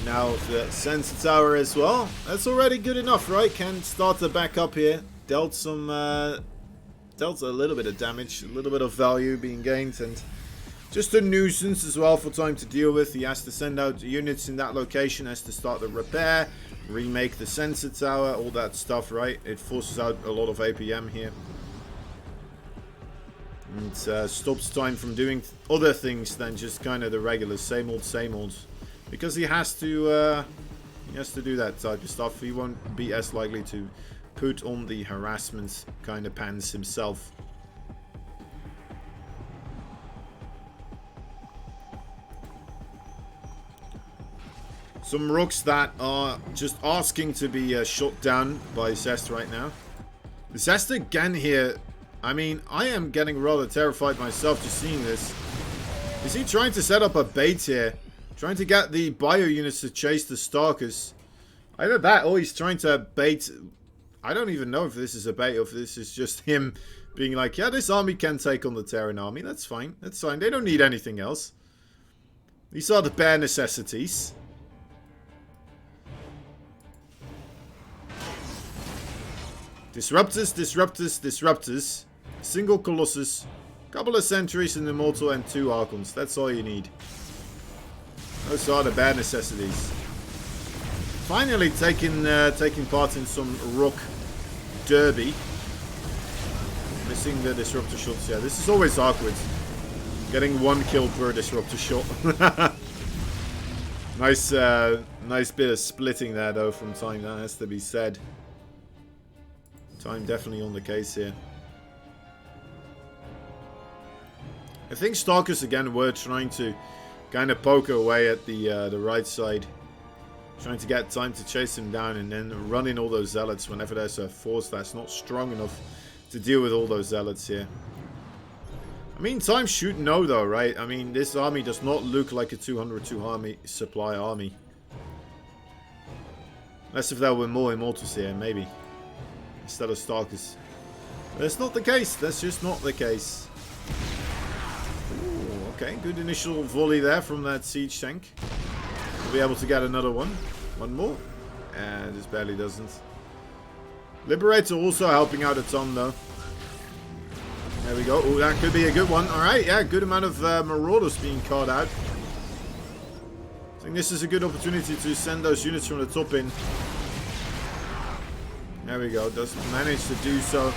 Now the Sensor Tower as well. That's already good enough, right? Can start to back up here. Dealt a little bit of damage, a little bit of value being gained, and just a nuisance as well for Time to deal with. He has to send out units in that location, has to start the repair, remake the Sensor Tower, all that stuff, right? It forces out a lot of APM here. And stops Time from doing other things than just kind of the regular same old. Because he has to do that type of stuff. He won't be as likely to put on the harassment kind of pants himself. Some rocks that are just asking to be shot down by ZEST right now. ZEST again here. I mean, I am getting rather terrified myself just seeing this. Is he trying to set up a bait here? Trying to get the bio units to chase the Stalkers? Either that or he's trying to bait. I don't even know if this is a bait or if this is just him being like, yeah, this army can take on the Terran army. That's fine. That's fine. They don't need anything else. These are the bare necessities. Disruptors. Single Colossus. Couple of Sentries, an Immortal, and 2 Archons. That's all you need. Those are the bad necessities. Finally taking part in some rock derby. Missing the disruptor shots. Yeah, this is always awkward. Getting 1 kill per disruptor shot. Nice bit of splitting there though from Time. That has to be said. Time definitely on the case here. I think Stalkers again were trying to kind of poke away at the right side. Trying to get Time to chase him down and then run in all those Zealots whenever there's a force that's not strong enough to deal with all those Zealots here. I mean, Time should know though, right? I mean, this army does not look like a 202 army supply army. Unless if there were more Immortals here, maybe. Instead of Stalkers. That's not the case. That's just not the case. Ooh, okay, good initial volley there from that siege tank. We'll be able to get another one. One more. And this barely doesn't. Liberator also helping out a ton though. There we go. Oh, that could be a good one. Alright, yeah, good amount of Marauders being caught out. I think this is a good opportunity to send those units from the top in. There we go. Doesn't manage to do so.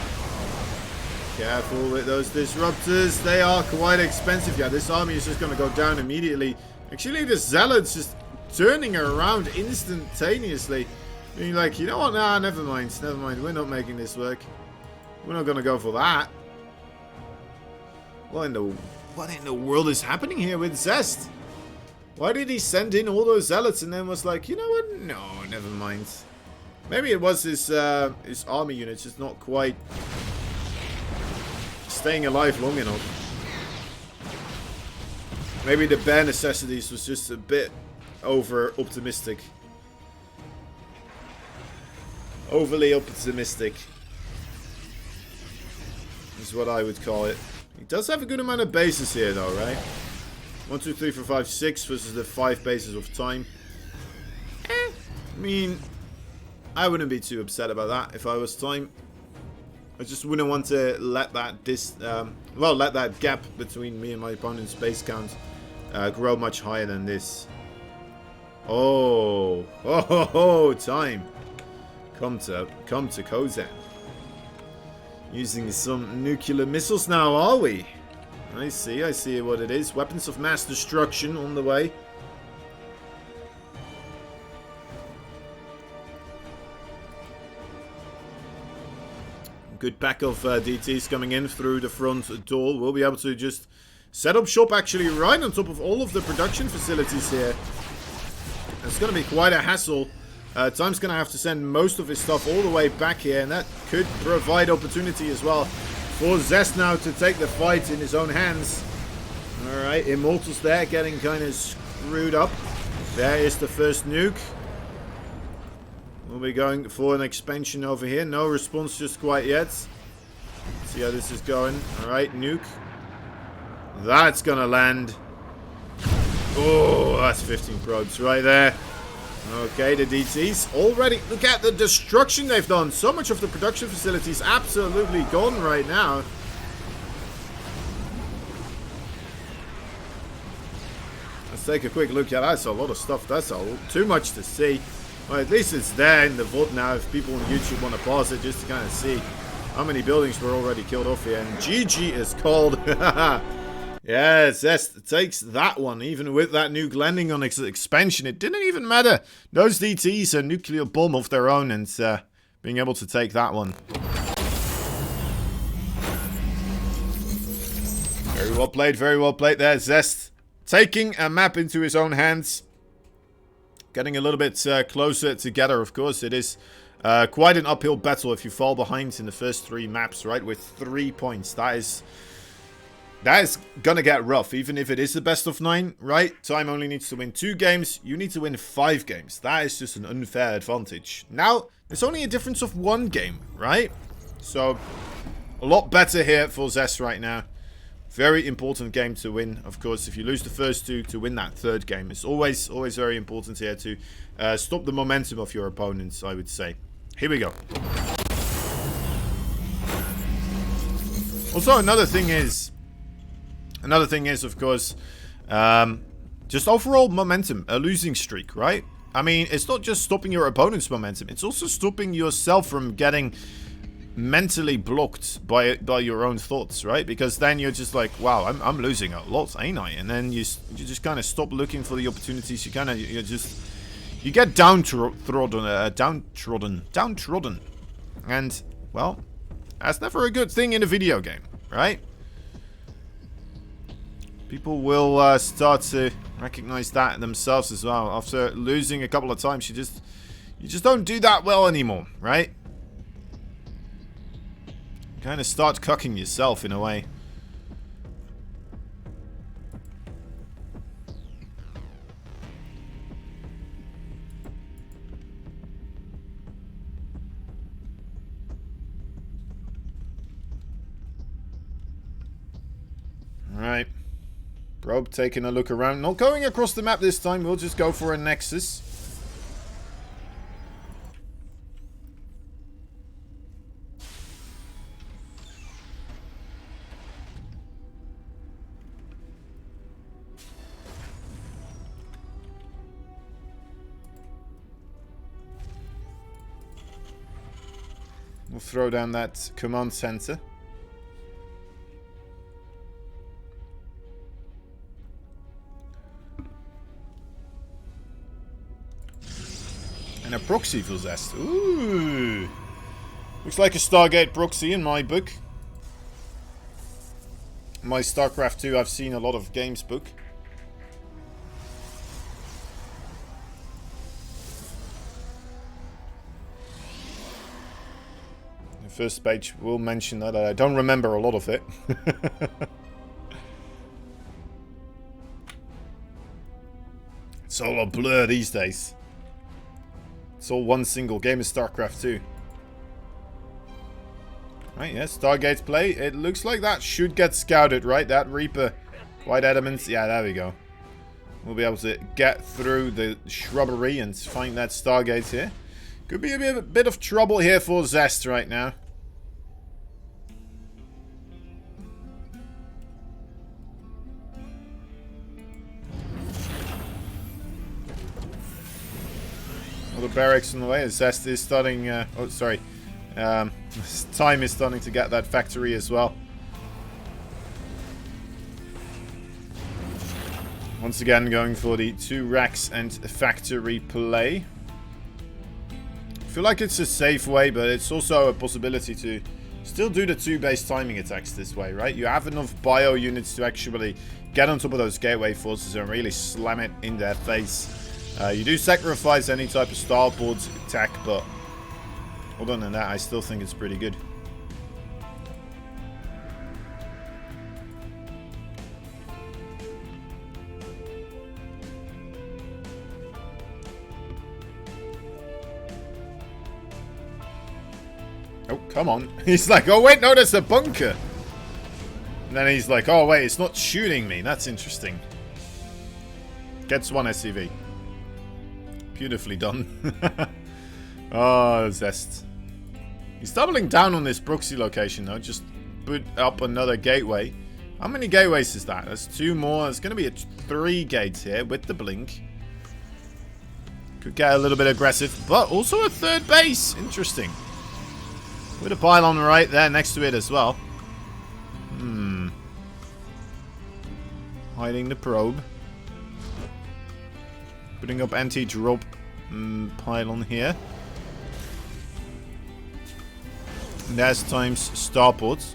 Careful with those disruptors. They are quite expensive. Yeah, this army is just going to go down immediately. Actually, the Zealots just turning around instantaneously. Being like, you know what? Nah, never mind. Never mind. We're not making this work. We're not going to go for that. What in the world is happening here with ZEST? Why did he send in all those Zealots and then was like, you know what? No, never mind. Maybe it was his army units just not quite staying alive long enough. Maybe the bare necessities was just a bit over optimistic. Overly optimistic is what I would call it. He does have a good amount of bases here though, right? 1, 2, 3, 4, 5, 6 versus the 5 bases of Time. I mean, I wouldn't be too upset about that if I was Time. I just wouldn't want to let that let that gap between me and my opponent's base count grow much higher than this. Oh, Time. Come to Kozan. Using some nuclear missiles now, are we? I see what it is. Weapons of mass destruction on the way. Good pack of DTs coming in through the front door. We'll be able to just set up shop actually right on top of all of the production facilities here. It's going to be quite a hassle. Time's going to have to send most of his stuff all the way back here, and that could provide opportunity as well for ZEST now to take the fight in his own hands. Alright, Immortals there getting kind of screwed up. There is the first nuke. We'll be going for an expansion over here. No response just quite yet. See how this is going. Alright, nuke. That's gonna land. Oh, that's 15 probes right there. Okay, the DTs already. Look at the destruction they've done. So much of the production facility is absolutely gone right now. Let's take a quick look. Yeah, that's a lot of stuff. That's too much to see. Well, at least it's there in the VOD now if people on YouTube want to pause it just to kind of see how many buildings were already killed off here. And GG is called. Yes, ZEST takes that one. Even with that nuke landing on its expansion, it didn't even matter. Those DTs a nuclear bomb of their own and being able to take that one. Very well played there, ZEST. Taking a map into his own hands. Getting a little bit closer together, of course. It is quite an uphill battle if you fall behind in the first 3 maps, right? With 3 points. That is gonna get rough, even if it is the best of 9, right? Time only needs to win 2 games. You need to win 5 games. That is just an unfair advantage. Now, there's only a difference of 1 game, right? So, a lot better here for ZEST right now. Very important game to win, of course. If you lose the first 2, to win that 3rd game. It's always very important here to stop the momentum of your opponents, I would say. Here we go. Also, another thing is, of course, just overall momentum, a losing streak, right? I mean, it's not just stopping your opponent's momentum, it's also stopping yourself from getting mentally blocked by your own thoughts, right? Because then you're just like, wow, I'm losing a lot, ain't I? And then you just kind of stop looking for the opportunities. You get downtrodden, and well, that's never a good thing in a video game, right? People will start to recognize that themselves as well. After losing a couple of times, you just don't do that well anymore, right? Kind of start cucking yourself in a way. Alright. Probe taking a look around. Not going across the map this time. We'll just go for a Nexus. We'll throw down that command center. And a proxy for ZEST. Ooh. Looks like a Stargate proxy in my book. My StarCraft 2, I've seen a lot of games book. First page will mention that. I don't remember a lot of it. It's all a blur these days. It's all one single game of StarCraft 2. Right, yeah, Stargate play. It looks like that should get scouted, right? That Reaper, White Adamants. Yeah, there we go. We'll be able to get through the shrubbery and find that Stargate here. Could be a bit of trouble here for ZEST right now. The barracks on the way. ZEST is starting. Oh, sorry. Time is starting to get that factory as well. Once again, going for the 2 racks and factory play. I feel like it's a safe way, but it's also a possibility to still do the 2 base timing attacks this way, right? You have enough bio units to actually get on top of those gateway forces and really slam it in their face. You do sacrifice any type of starboard attack, but other than that, I still think it's pretty good. Come on. He's like, oh wait, no, there's a bunker. And then he's like, oh wait, it's not shooting me. That's interesting. Gets one SCV. Beautifully done. Oh, ZEST. He's doubling down on this Brooksy location though. Just put up another gateway. How many gateways is that? There's 2 more. There's going to be 3 gates here with the blink. Could get a little bit aggressive, but also a 3rd base. Interesting. With a pylon right there next to it as well. Hiding the probe. Putting up anti-drop pylon here. And there's times starports.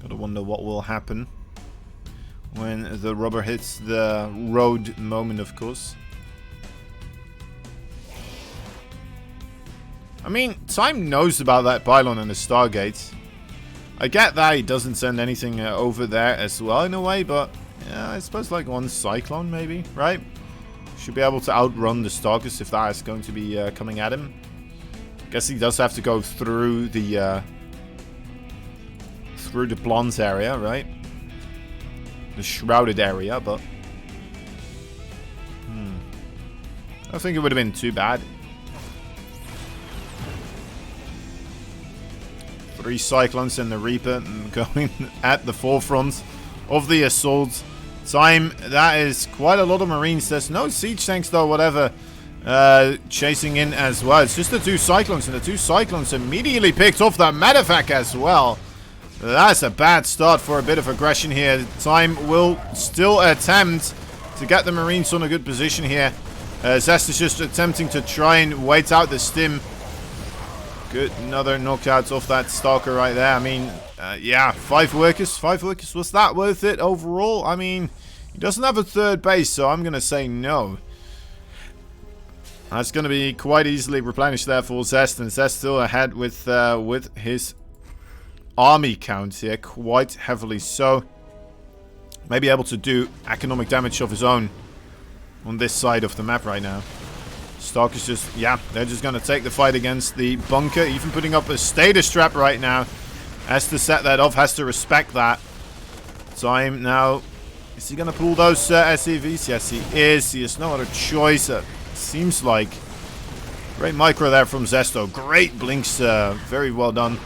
Gotta wonder what will happen when the rubber hits the road moment, of course. I mean, Time knows about that pylon and the Stargate. I get that he doesn't send anything over there as well in a way, but yeah, I suppose like one Cyclone maybe, right? Should be able to outrun the Stalkers if that is going to be coming at him. Guess he does have to go through the Blondes area, right? The shrouded area, but I don't think it would have been too bad. 3 Cyclones and the Reaper going at the forefront of the assault. Time, that is quite a lot of Marines. There's no siege tanks though, whatever, chasing in as well. It's just the 2 Cyclones, and the 2 Cyclones immediately picked off that medevac as well. That's a bad start for a bit of aggression here. Time will still attempt to get the Marines on a good position here. ZEST is just attempting to try and wait out the stim. Good, another knockout off that Stalker right there. I mean, yeah, 5 workers. 5 workers, was that worth it overall? I mean, he doesn't have a 3rd base, so I'm going to say no. That's going to be quite easily replenished there for ZEST, and ZEST still ahead with his army count here, quite heavily so. Maybe able to do economic damage of his own on this side of the map right now. Stalker's just, yeah, they're just going to take the fight against the bunker, even putting up a status trap right now. Has to set that off, has to respect that. Time now, is he going to pull those SCVs? Yes, he is. He has no other choice, seems like. Great micro there from Zesto. Great blinks, very well done.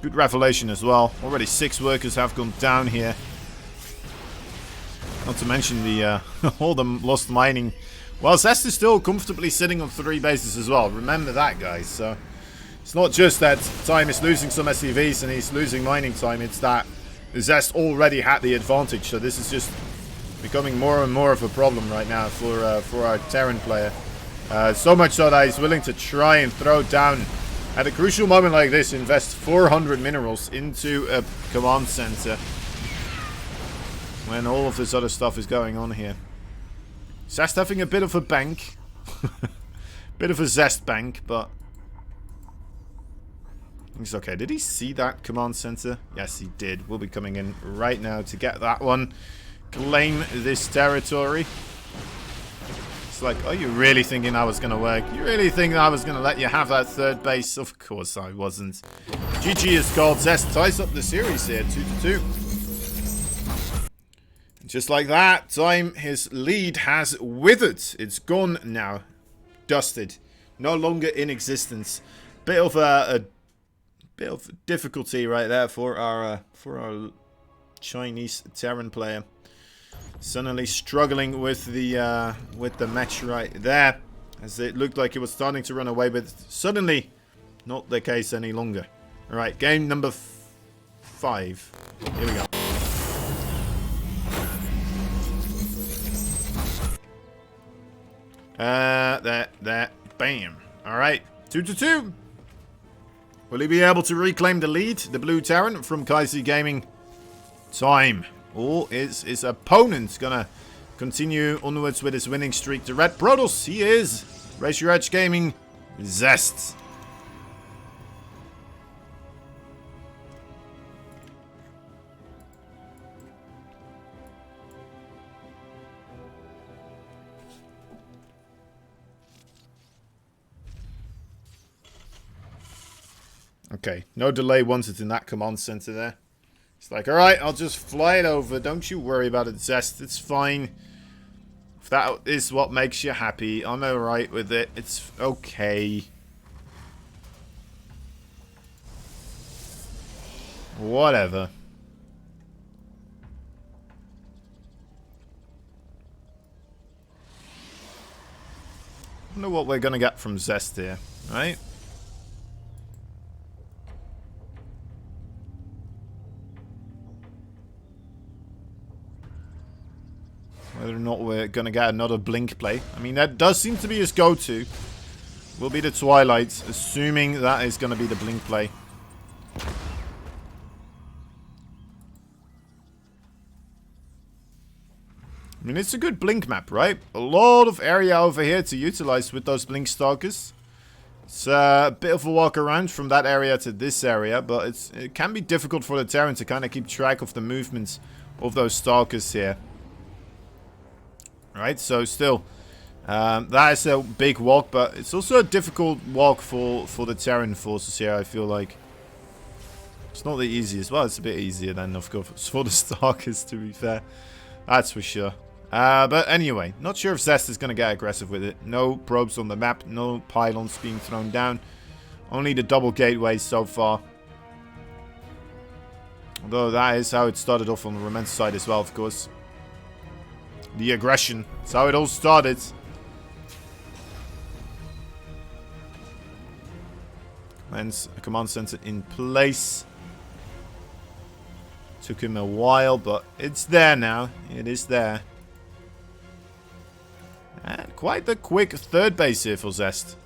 Good revelation as well. Already 6 workers have gone down here. Not to mention the all the lost mining. Well, ZEST is still comfortably sitting on 3 bases as well. Remember that, guys. So it's not just that Time is losing some SCVs and he's losing mining time. It's that ZEST already had the advantage. So this is just becoming more and more of a problem right now for our Terran player. So much so that he's willing to try and throw down, at a crucial moment like this, invest 400 minerals into a command center when all of this other stuff is going on here. ZEST having a bit of a bank. Bit of a ZEST bank, but it's okay. Did he see that command center? Yes, he did. We'll be coming in right now to get that one. Claim this territory. It's like, are you really thinking that was going to work? You really think I was going to let you have that 3rd base? Of course I wasn't. GG is called. ZEST ties up the series here, 2-2. Just like that, Time, his lead has withered. It's gone now. Dusted. No longer in existence. Bit of a bit of difficulty right there for our Chinese Terran player. Suddenly struggling with the match right there, as it looked like it was starting to run away, but suddenly not the case any longer. All right, game number 5. Here we go. There, bam. All right, 2-2. Will he be able to reclaim the lead, the blue Terran from Kaisi Gaming? Time. Or is his opponent gonna continue onwards with his winning streak? The Red Protoss, he is. Raise Your Edge Gaming, ZEST. Okay, no delay wanted in that command center there. It's like, alright, I'll just fly it over. Don't you worry about it, Zest. It's fine. If that is what makes you happy, I'm alright with it. It's okay. Whatever. I wonder what we're gonna get from Zest here, right? Whether or not we're gonna get another blink play. I mean, that does seem to be his go-to. Will be the Twilight, assuming that is gonna be the blink play. I mean, it's a good blink map, right? A lot of area over here to utilize with those blink stalkers. It's a bit of a walk around from that area to this area, but it can be difficult for the Terran to kind of keep track of the movements of those stalkers here. Right, so still, that is a big walk, but it's also a difficult walk for the Terran forces here, I feel like. It's not the easiest. Well, it's a bit easier than, of course, for the stalkers, to be fair. That's for sure. But anyway, not sure if Zest is going to get aggressive with it. No probes on the map, no pylons being thrown down. Only the double gateways so far. Although that is how it started off on the Romance side as well, of course. The aggression. That's how it all started. Hence, a command center in place. Took him a while, but it's there now. It is there. And quite the quick third base here for Zest.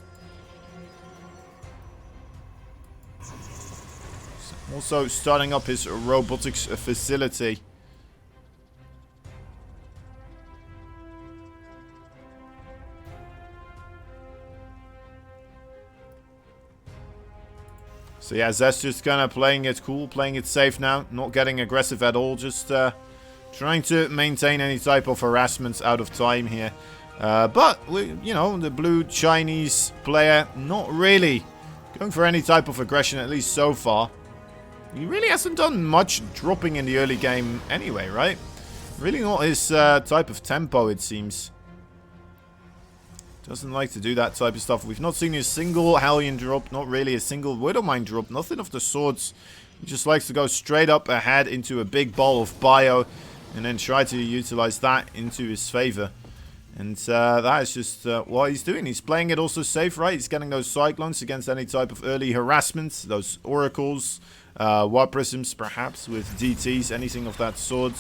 Also starting up his robotics facility. So yeah, Zest just kind of playing it cool, playing it safe now. Not getting aggressive at all, just trying to maintain any type of harassment out of time here. But, you know, the blue Chinese player not really going for any type of aggression, at least so far. He really hasn't done much dropping in the early game anyway, right? Really not his type of tempo, it seems. Doesn't like to do that type of stuff. We've not seen a single Hellion drop, not really a single Widowmine drop, nothing of the sorts. He just likes to go straight up ahead into a big ball of bio and then try to utilize that into his favor. And that is just what he's doing. He's playing it also safe, right? He's getting those Cyclones against any type of early harassment. Those Oracles, Warp Prisms perhaps with DTs, anything of that sort.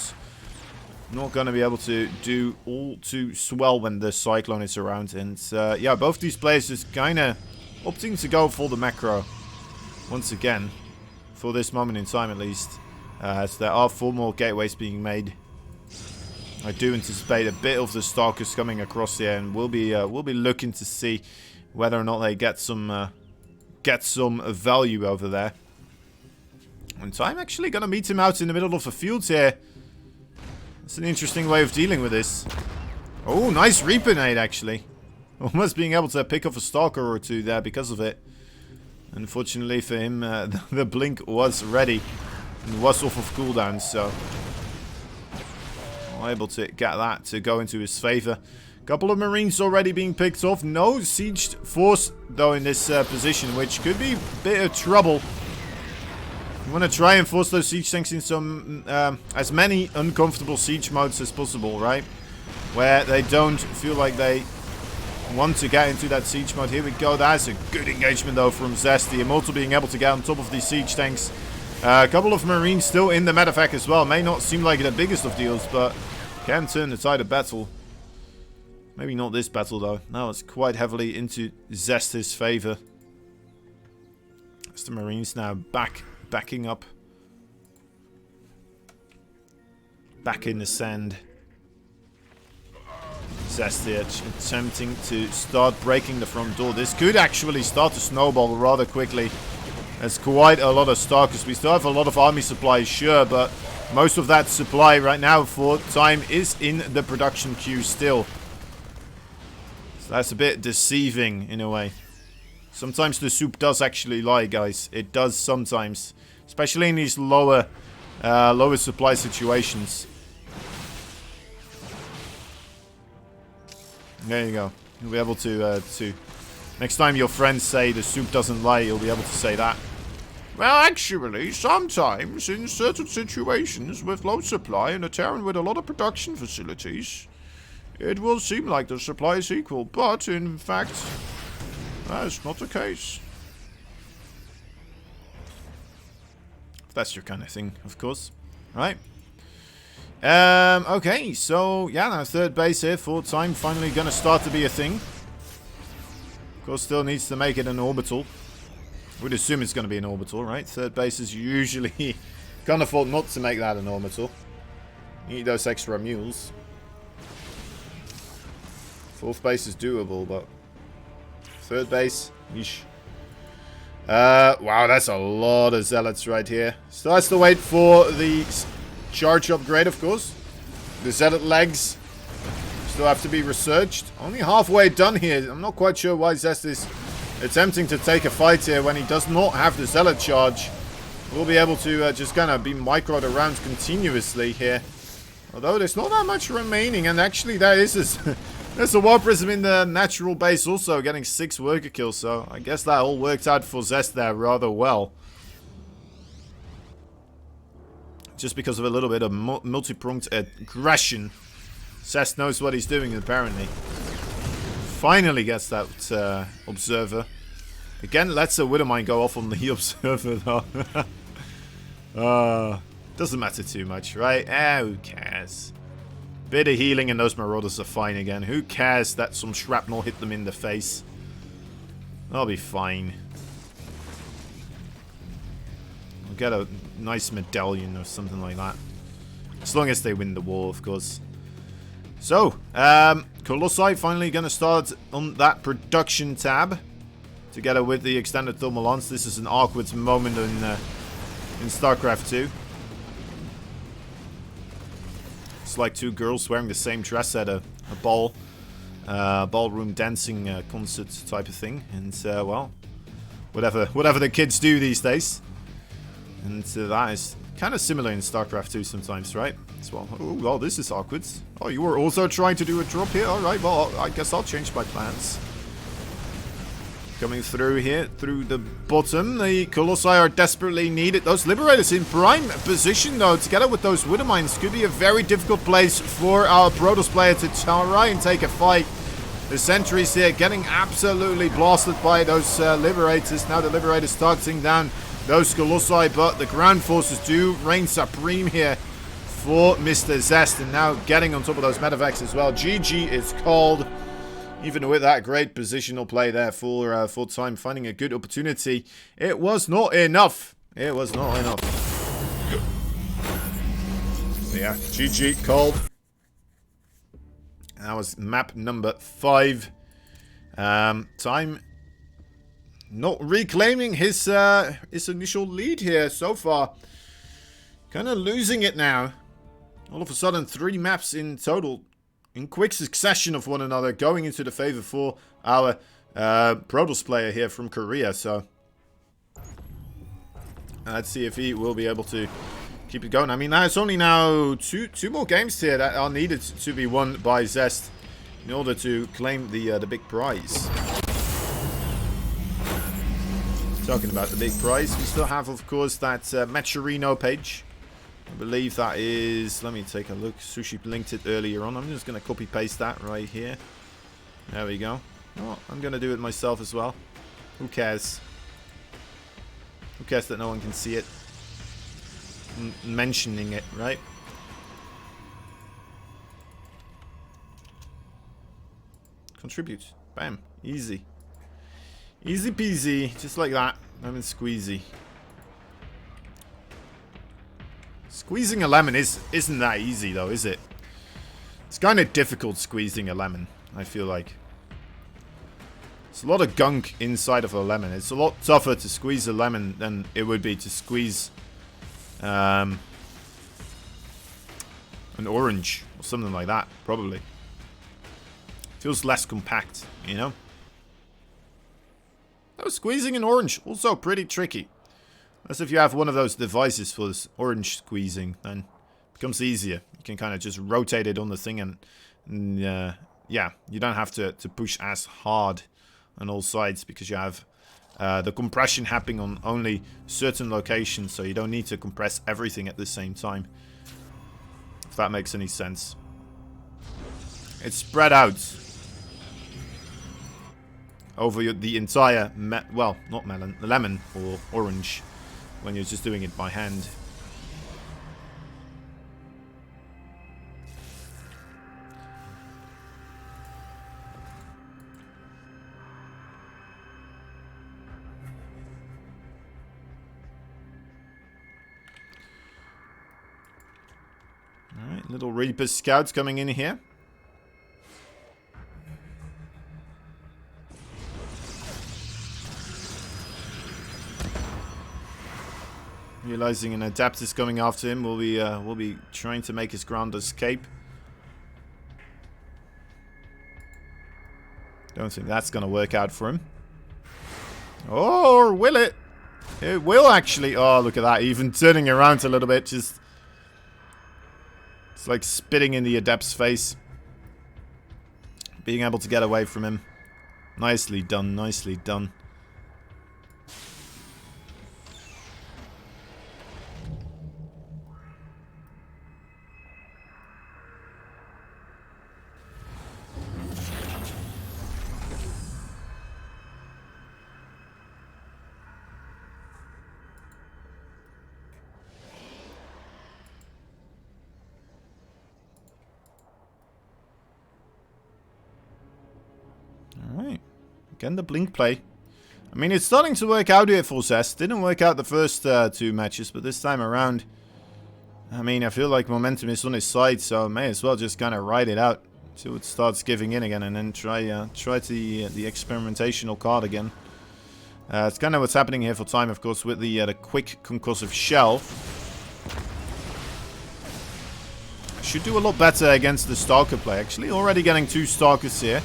Not going to be able to do all too swell when the Cyclone is around. And yeah, both these players just kind of opting to go for the macro. Once again, for this moment in time at least. As there are 4 more gateways being made. I do anticipate a bit of the Stalkers coming across here, and we'll be looking to see whether or not they get some value over there. And so I'm actually gonna meet him out in the middle of the field here. That's an interesting way of dealing with this. Oh, nice Reaper nade actually. Almost being able to pick off a Stalker or two there because of it. Unfortunately for him, the blink was ready and was off of cooldown, so able to get that to go into his favor. Couple of Marines already being picked off. No sieged force though in this position, which could be a bit of trouble. You want to try and force those siege tanks in some as many uncomfortable siege modes as possible, right? Where they don't feel like they want to get into that siege mode. Here we go. That's a good engagement though from Zest. The Immortal being able to get on top of these siege tanks. A couple of Marines still in the medevac as well. May not seem like the biggest of deals, but can turn the tide of battle. Maybe not this battle though. Now it's quite heavily into Zest's favor. As the Marines now backing up. Back in the sand. Zest here attempting to start breaking the front door. This could actually start to snowball rather quickly. There's quite a lot of Stalkers. We still have a lot of army supplies, sure, but most of that supply right now for time is in the production queue still. So that's a bit deceiving in a way. Sometimes the soup does actually lie, guys. It does sometimes. Especially in these lower supply situations. There you go. You'll be able to... Next time your friends say the soup doesn't lie, you'll be able to say that. Well, actually, sometimes in certain situations with low supply in a town with a lot of production facilities, it will seem like the supply is equal, but in fact, that's not the case. If that's your kind of thing, of course. Right? Okay, so, yeah, now third base here, full time, finally gonna start to be a thing. Of course, still needs to make it an orbital. We'd assume it's gonna be an orbital, right? Third base is usually... Can't afford not to make that an orbital. Need those extra mules. Fourth base is doable, but... Third base, yeesh. Wow, that's a lot of zealots right here. Still has to wait for the charge upgrade, of course. The zealot legs still have to be researched. Only halfway done here. I'm not quite sure why ZEST is attempting to take a fight here when he does not have the zealot charge. We'll be able to just kind of be microed around continuously here. Although there's not that much remaining, and actually there is this... There's a War Prism in the natural base also, getting 6 worker kills, so I guess that all worked out for ZEST there rather well. Just because of a little bit of multi-pronged aggression. ZEST knows what he's doing, apparently. Finally gets that observer. Again, lets a Widowmine go off on the observer, though. Doesn't matter too much, right? Who cares? Bit of healing and those Marauders are fine again. Who cares that some shrapnel hit them in the face? They'll be fine. I'll get a nice medallion or something like that. As long as they win the war, of course. So, Colossi finally going to start on that production tab. Together with the extended thermal lance. This is an awkward moment in StarCraft 2. It's like two girls wearing the same dress at a ballroom dancing concert type of thing. And, well, whatever the kids do these days. And that is kind of similar in StarCraft 2 sometimes, right? As well. Oh, well, this is awkward. Oh, you were also trying to do a drop here? Alright, well, I guess I'll change my plans. Coming through here, through the bottom. The Colossi are desperately needed. Those Liberators in prime position, though, together with those Widowmines, could be a very difficult place for our Protoss player to try and take a fight. The sentries here getting absolutely blasted by those Liberators. Now the Liberators targeting down those Colossi, but the ground forces do reign supreme here for Mr. ZEST. And now getting on top of those Medevacs as well. GG is called. Even with that great positional play there for full time, finding a good opportunity, it was not enough. It was not enough. So yeah, GG called. That was map number 5. Time not reclaiming his initial lead here so far. Kind of losing it now. All of a sudden, 3 maps in total. In quick succession of one another, going into the favor for our Protoss player here from Korea. So let's see if he will be able to keep it going. I mean, it's only now two more games here that are needed to be won by ZEST in order to claim the big prize. Talking about the big prize, we still have, of course, that Maturino page. I believe that is... Let me take a look. Sushi linked it earlier on. I'm just going to copy-paste that right here. There we go. Oh, I'm going to do it myself as well. Who cares? Who cares that no one can see it? Mentioning it, right? Contribute. Bam. Easy. Easy peasy. Just like that. Lemon squeezy. Squeezing a lemon isn't that easy, though, is it? It's kind of difficult squeezing a lemon, I feel like. There's a lot of gunk inside of a lemon. It's a lot tougher to squeeze a lemon than it would be to squeeze an orange or something like that, probably. Feels less compact, you know? Though squeezing an orange, also pretty tricky. Unless if you have one of those devices for this orange squeezing, then it becomes easier. You can kind of just rotate it on the thing and yeah, you don't have to push as hard on all sides because you have the compression happening on only certain locations, so you don't need to compress everything at the same time. If that makes any sense. It's spread out over the entire, well, not melon, lemon or orange when you're just doing it by hand. Alright, little Reaper scouts coming in here. Realizing an Adept is coming after him, we'll be trying to make his ground escape. Don't think that's gonna work out for him. Or will it? It will actually. Oh, look at that! Even turning around a little bit, just it's like spitting in the Adept's face. Being able to get away from him. Nicely done. Nicely done. Alright. Again, the blink play. I mean, it's starting to work out here for ZEST. Didn't work out the first two matches, but this time around, I mean, I feel like momentum is on his side, so I may as well just kind of ride it out until it starts giving in again, and then try the experimentational card again. It's kind of what's happening here for time, of course, with the quick concussive shell. Should do a lot better against the Stalker play, actually. Already getting 2 Stalkers here.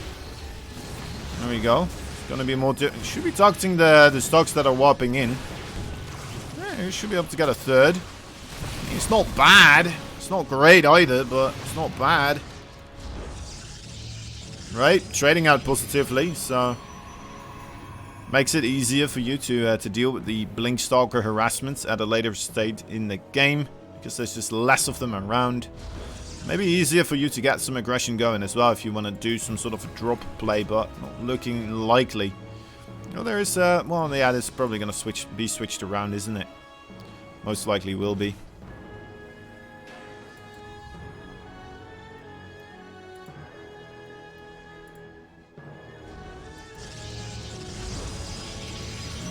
There we go. It's gonna be more. Should be targeting the stocks that are warping in. Yeah, you should be able to get a 3rd. It's not bad. It's not great either, but it's not bad. Right, trading out positively, so makes it easier for you to deal with the Blink Stalker harassments at a later stage in the game because there's just less of them around. Maybe easier for you to get some aggression going as well if you want to do some sort of a drop play, but not looking likely. You know, there is, well, yeah, this is probably going to be switched around, isn't it? Most likely will be.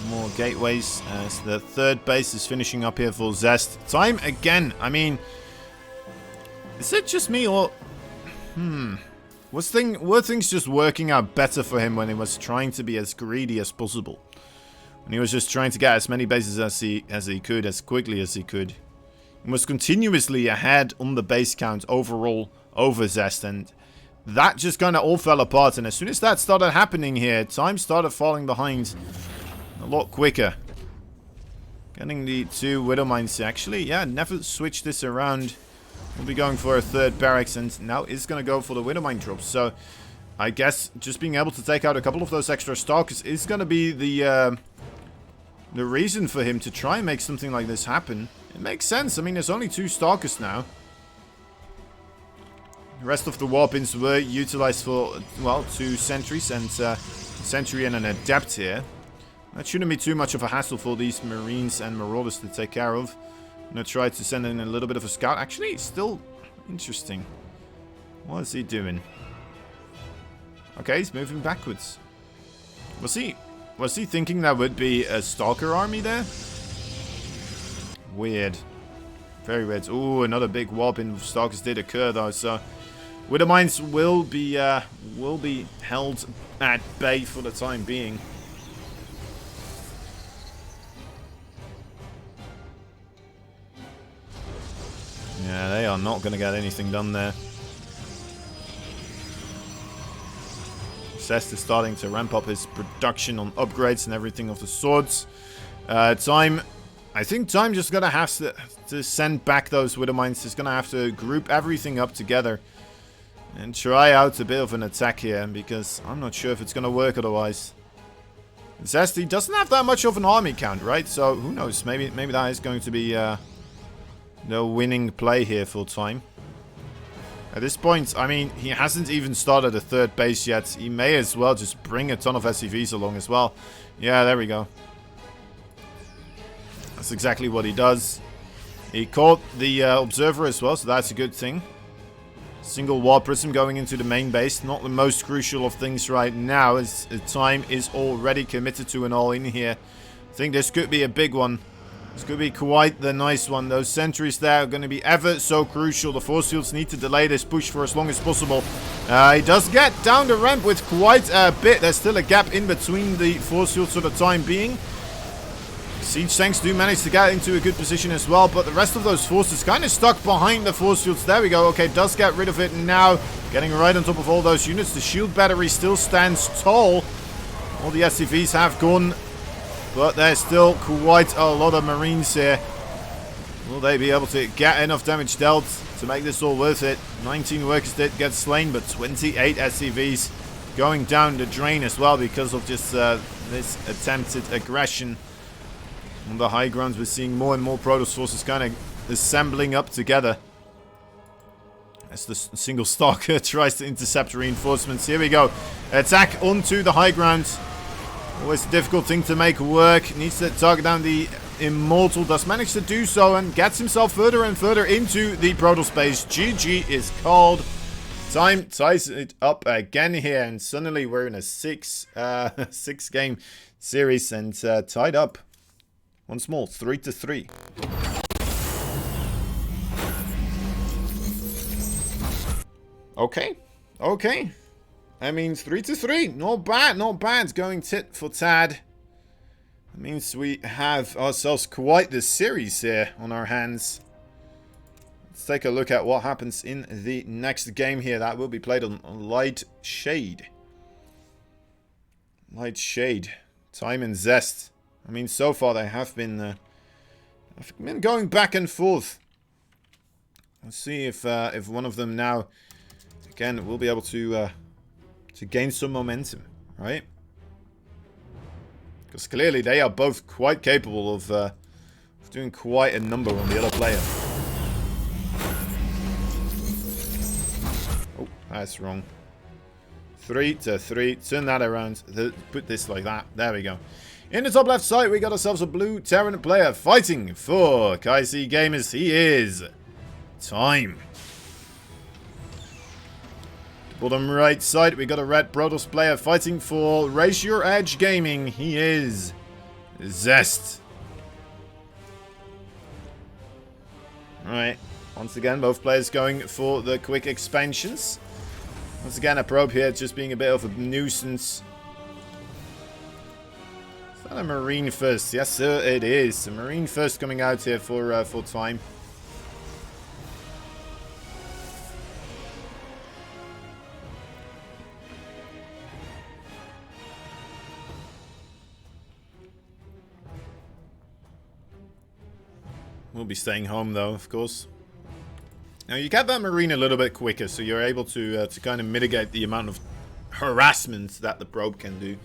More gateways as the 3rd base is finishing up here for ZEST. Time again, I mean... Is it just me or... Were things just working out better for him when he was trying to be as greedy as possible? When he was just trying to get as many bases as he could, as quickly as he could. He was continuously ahead on the base count overall over ZEST, and that just kind of all fell apart. And as soon as that started happening here, time started falling behind a lot quicker. Getting the 2 Widow Mines actually. Yeah, never switched this around. We'll be going for a 3rd barracks, and now it's going to go for the Widowmine drops. So, I guess just being able to take out a couple of those extra Stalkers is going to be the reason for him to try and make something like this happen. It makes sense. I mean, there's only 2 Stalkers now. The rest of the Warpins were utilized for, well, 2 Sentries and Sentry and an Adept here. That shouldn't be too much of a hassle for these Marines and Marauders to take care of. I'm going to try to send in a little bit of a scout. Actually, it's still interesting. What is he doing? Okay, he's moving backwards. Was he thinking there would be a Stalker army there? Weird. Very weird. Ooh, another big warping of Stalkers did occur though, so Widow Mines will be held at bay for the time being. Yeah, they are not going to get anything done there. ZEST is starting to ramp up his production on upgrades and everything of the swords. Time, I think Time just gonna have to send back those Widow Mines. He's gonna have to group everything up together and try out a bit of an attack here, because I'm not sure if it's gonna work otherwise. ZEST, he doesn't have that much of an army count, right? So who knows? Maybe that is going to be the winning play here for Time. At this point, I mean, he hasn't even started a third base yet. He may as well just bring a ton of SCVs along as well. Yeah, there we go. That's exactly what he does. He caught the observer as well, so that's a good thing. Single wall prism going into the main base. Not the most crucial of things right now, as Time is already committed to an all-in here. I think this could be a big one. This could be quite the nice one. Those sentries there are going to be ever so crucial. The force fields need to delay this push for as long as possible. He does get down the ramp with quite a bit. There's still a gap in between the force fields for the time being. Siege tanks do manage to get into a good position as well, but the rest of those forces kind of stuck behind the force fields. There we go. Okay, does get rid of it now. Getting right on top of all those units. The shield battery still stands tall. All the SCVs have gone. But there's still quite a lot of Marines here. Will they be able to get enough damage dealt to make this all worth it? 19 workers did get slain, but 28 SCVs going down the drain as well because of just this attempted aggression. On the high grounds, we're seeing more and more Protoss forces kind of assembling up together. As the single stalker tries to intercept reinforcements. Here we go. Attack onto the high ground. Always a difficult thing to make work. Needs to target down the Immortal. Does manage to do so and gets himself further and further into the Protoss base. GG is called. Time ties it up again here. And suddenly we're in a six game series and tied up. Once more, 3-3. Okay. Okay. That means 3-3. Not bad, not bad. Going tit for tad. That means we have ourselves quite the series here on our hands. Let's take a look at what happens in the next game here. That will be played on Light Shade. Light Shade. Time and ZEST. I mean, so far they have been going back and forth. Let's see if one of them now, again, will be able to gain some momentum, right? Because clearly they are both quite capable of doing quite a number on the other player. Oh, that's wrong. 3-3. Turn that around. Put this like that. There we go. In the top left side, we got ourselves a blue Terran player fighting for Kaisi Gamers. He is Time. Bottom right side, we got a red Protoss player fighting for Raise Your Edge Gaming. He is ZEST. Alright, once again, both players going for the quick expansions. Once again, a probe here just being a bit of a nuisance. Is that a Marine first? Yes, sir, it is. A Marine first coming out here for Time. We'll be staying home though, of course. Now you get that Marine a little bit quicker, so you're able to kind of mitigate the amount of harassment that the probe can do.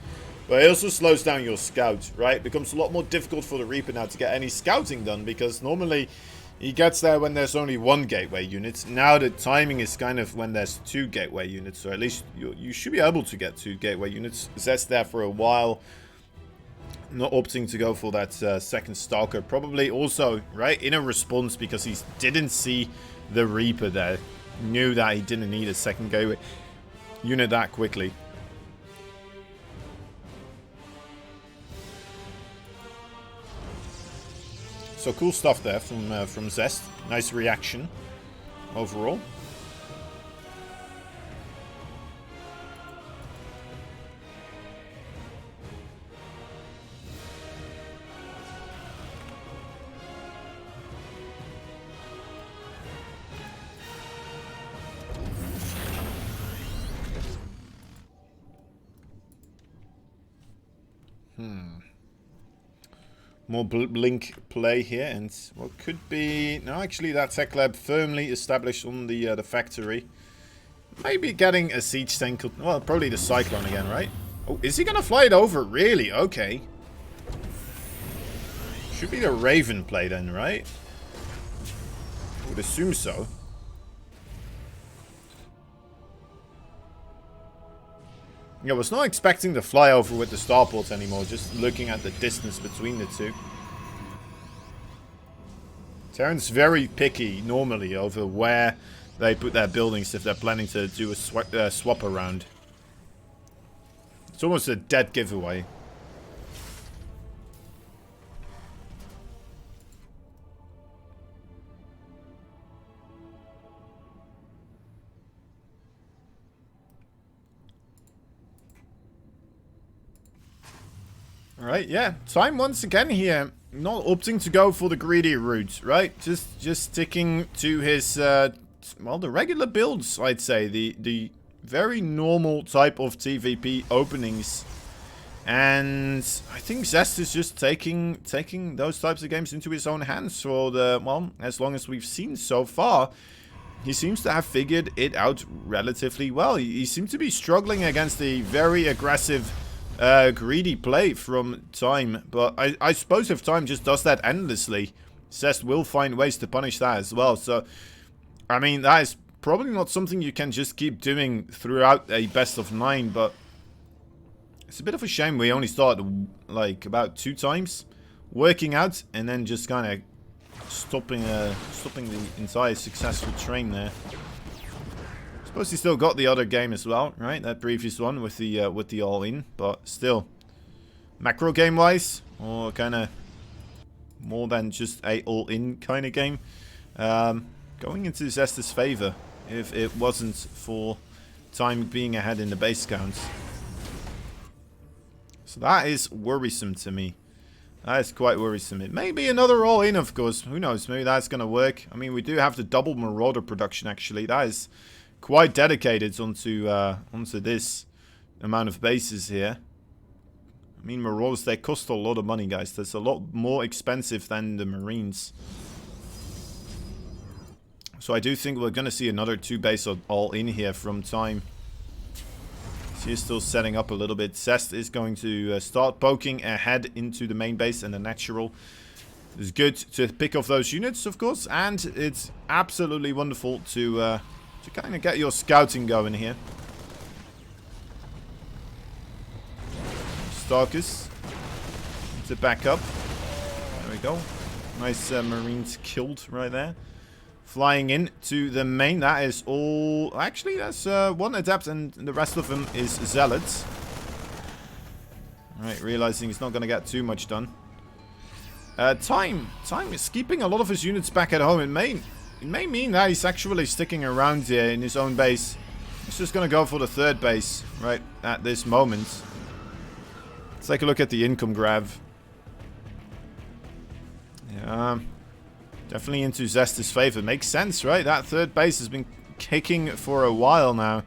But it also slows down your scout, right? It becomes a lot more difficult for the Reaper now to get any scouting done, because normally he gets there when there's only one gateway unit. Now the timing is kind of when there's 2 gateway units, so at least you should be able to get 2 gateway units. ZEST there for a while. Not opting to go for that second Stalker. Probably also, right, in a response because he didn't see the Reaper there. Knew that he didn't need a second gateway unit that quickly. So cool stuff there from ZEST. Nice reaction overall. More blink play here, and what could be... No, actually that tech lab firmly established on the factory. Maybe getting a siege tank... Well, probably the Cyclone again, right? Oh, is he gonna fly it over? Really? Okay. Should be the Raven play then, right? I would assume so. Yeah, I was not expecting the flyover with the starports anymore, just looking at the distance between the two. Terran's very picky normally over where they put their buildings if they're planning to do a swap around. It's almost a dead giveaway. Alright, yeah. Time once again here. Not opting to go for the greedy route, right? Just sticking to his, well, the regular builds, I'd say. The very normal type of TVP openings. And I think ZEST is just taking those types of games into his own hands for the, well, as long as we've seen so far. He seems to have figured it out relatively well. He seemed to be struggling against the very aggressive... greedy play from Time, but I suppose if Time just does that endlessly, ZEST will find ways to punish that as well. So, I mean, that is probably not something you can just keep doing throughout a best of 9, but it's a bit of a shame we only started, like, about 2 times working out, and then just kind of stopping the entire successful train there. Suppose he still got the other game as well, right? That previous one with the all-in, but still, macro game wise, or kind of more than just a all-in kind of game, going into ZEST's favor if it wasn't for Time being ahead in the base counts. So that is worrisome to me. That is quite worrisome. It may be another all-in, of course. Who knows? Maybe that's going to work. I mean, we do have the double Marauder production actually. That is quite dedicated onto this amount of bases here. I mean, Marauders, they cost a lot of money, guys. That's a lot more expensive than the Marines. So I do think we're going to see another 2 base all in here from Time. So he's still setting up a little bit. ZEST is going to start poking ahead into the main base and the natural. It's good to pick off those units, of course. And it's absolutely wonderful to kind of get your scouting going here. Starkers to back up. There we go. Nice Marines killed right there. Flying in to the main. That is all. Actually, that's 1 adept, and the rest of them is zealots. Alright, realizing he's not going to get too much done. Time is keeping a lot of his units back at home. It may mean that he's actually sticking around here in his own base. He's just going to go for the 3rd base right at this moment. Let's take a look at the income grab. Yeah, definitely into ZEST's favor. Makes sense, right? That 3rd base has been kicking for a while now.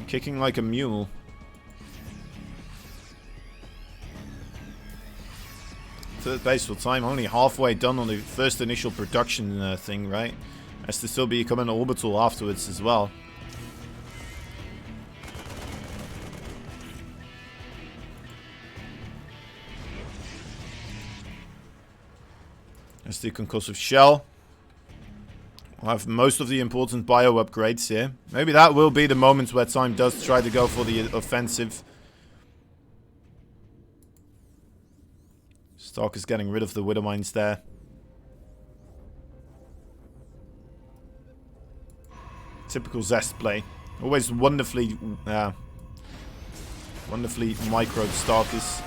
Kicking like a mule. Third base for Time, only halfway done on the first initial production thing, right? Has to still become an orbital afterwards as well. There's the concussive shell. We'll have most of the important bio upgrades here. Maybe that will be the moment where Time does try to go for the offensive. Stark is getting rid of the Widow Mines there. Typical ZEST play. Always wonderfully microed Starkers.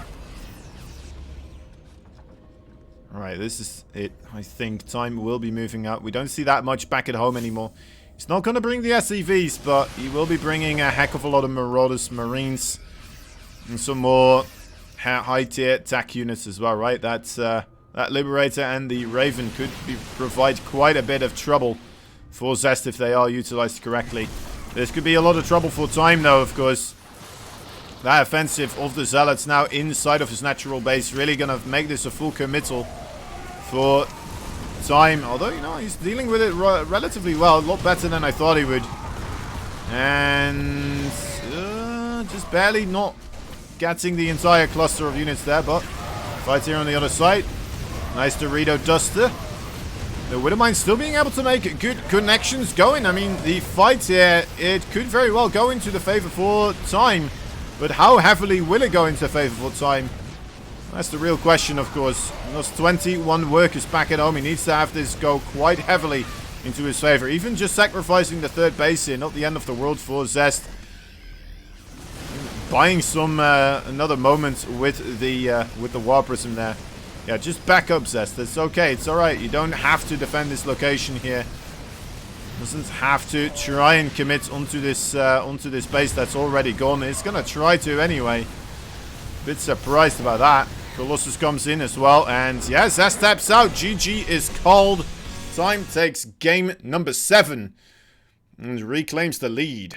Alright, this is it. I think Time will be moving out. We don't see that much back at home anymore. He's not going to bring the SCVs, but he will be bringing a heck of a lot of Marauders, Marines, and some more high-tier attack units as well, right? That Liberator and the Raven could provide quite a bit of trouble for ZEST if they are utilized correctly. This could be a lot of trouble for Time, though, of course. That offensive of the Zealots now inside of his natural base. Really going to make this a full committal for time. Although, you know, he's dealing with it relatively well. A lot better than I thought he would. And just barely not getting the entire cluster of units there. But fight here on the other side. Nice Dorito Duster. The Widowmine still being able to make good connections going. I mean, the fight here, it could very well go into the favor for time. But how heavily will it go into favor for time? That's the real question, of course. He lost 21 workers back at home. He needs to have this go quite heavily into his favor. Even just sacrificing the third base here, not the end of the world for ZEST. Buying some another moment with the War Prism there. Yeah, just back up, ZEST. It's okay. It's alright. You don't have to defend this location here. Doesn't have to try and commit onto this base that's already gone. It's gonna try to anyway. Bit surprised about that. Colossus comes in as well, and yeah, ZEST taps out. GG is called. Time takes game number 7 and reclaims the lead.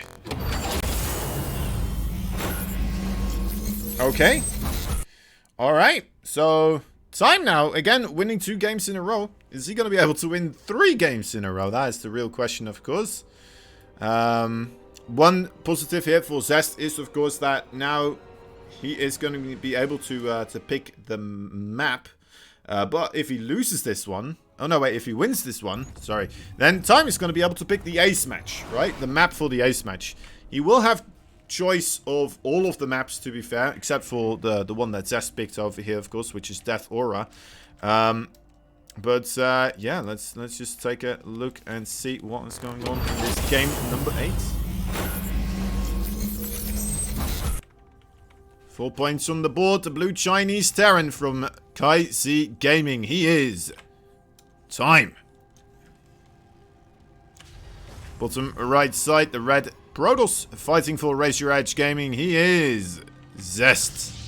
Okay. All right. So time now, again, winning 2 games in a row. Is he going to be able to win 3 games in a row? That is the real question, of course. One positive here for ZEST is, of course, that now he is going to be able to pick the map. But if he loses this one... Oh, no, wait. If he wins this one, sorry, then time is going to be able to pick the ace match, right? The map for the ace match. He will have choice of all of the maps, to be fair, except for the one that ZEST picked over here, of course, which is Death Aura. But yeah, let's just take a look and see what is going on in this game number 8. 4 points on the board. The blue Chinese Terran from Kai Z Gaming. He is time. Bottom right side, the red Protoss fighting for Raise Your Edge Gaming. He is ZEST.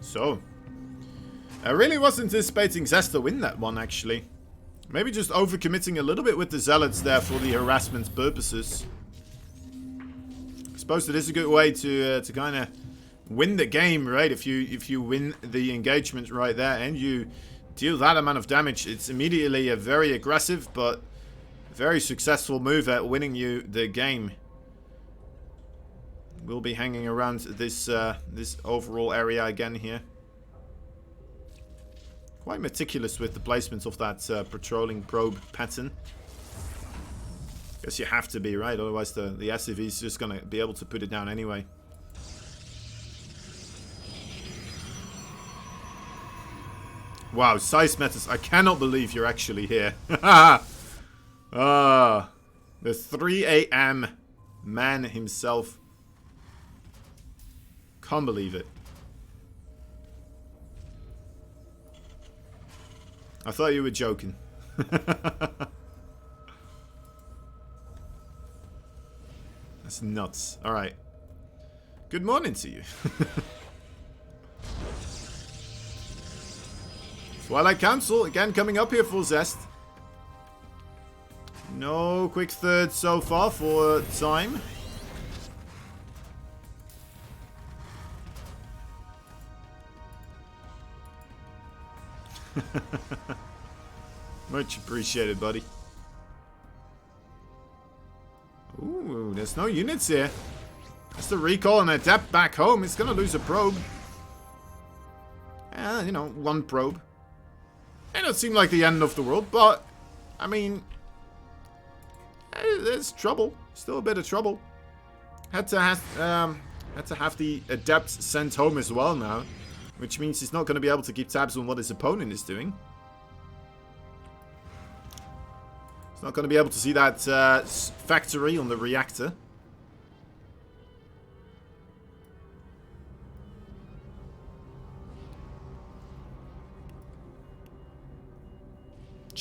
So, I really was anticipating ZEST to win that one, actually. Maybe just overcommitting a little bit with the Zealots there for the harassment purposes. I suppose it is a good way to kind of win the game, right? If you win the engagement right there and you deal that amount of damage, it's immediately a very aggressive but very successful move at winning you the game. We'll be hanging around this this overall area again here. Quite meticulous with the placement of that patrolling probe pattern. Guess you have to be, right? Otherwise the SCV is just going to be able to put it down anyway. Wow, size matters. I cannot believe you're actually here. The 3 AM man himself. Can't believe it. I thought you were joking. That's nuts. Alright. Good morning to you. Twilight Council, again coming up here for ZEST. No quick third so far for time. Much appreciated, buddy. Ooh, there's no units here. That's the recall and adapt back home. It's gonna lose a probe. You know, 1 probe. It don't seem like the end of the world, but I mean, there's trouble. Still a bit of trouble. Had to have the adepts sent home as well now. Which means he's not going to be able to keep tabs on what his opponent is doing. He's not going to be able to see that factory on the reactor.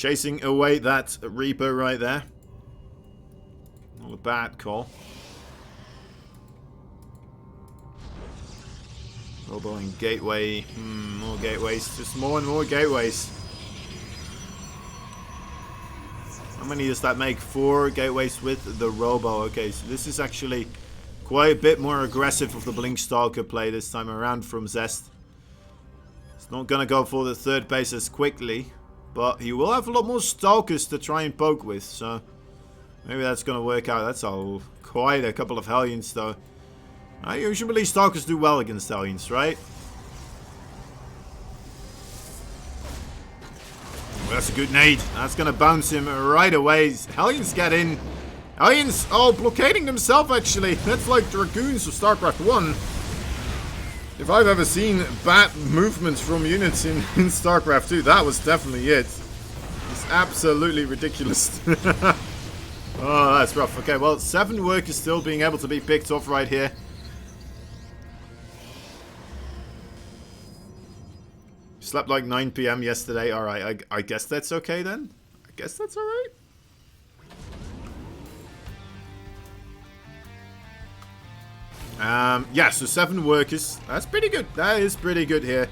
Chasing away that Reaper right there. Not a bad call. Robo and gateway. More gateways. Just more and more gateways. How many does that make? 4 gateways with the Robo. Okay, so this is actually quite a bit more aggressive of the Blink Stalker play this time around from ZEST. It's not going to go for the third base as quickly, but he will have a lot more Stalkers to try and poke with, so maybe that's going to work out. That's quite a couple of Hellions, though. Usually Stalkers do well against Hellions, right? Oh, that's a good nade. That's going to bounce him right away. Hellions get in. Hellions, blockading themselves, actually. That's like Dragoons of StarCraft 1. If I've ever seen bad movements from units in StarCraft 2, that was definitely it. It's absolutely ridiculous. Oh, that's rough. Okay, well, 7 workers still being able to be picked off right here. Slept like 9 PM yesterday. Alright, I guess that's okay then. I guess that's alright. Yeah, so 7 workers. That's pretty good. That is pretty good here.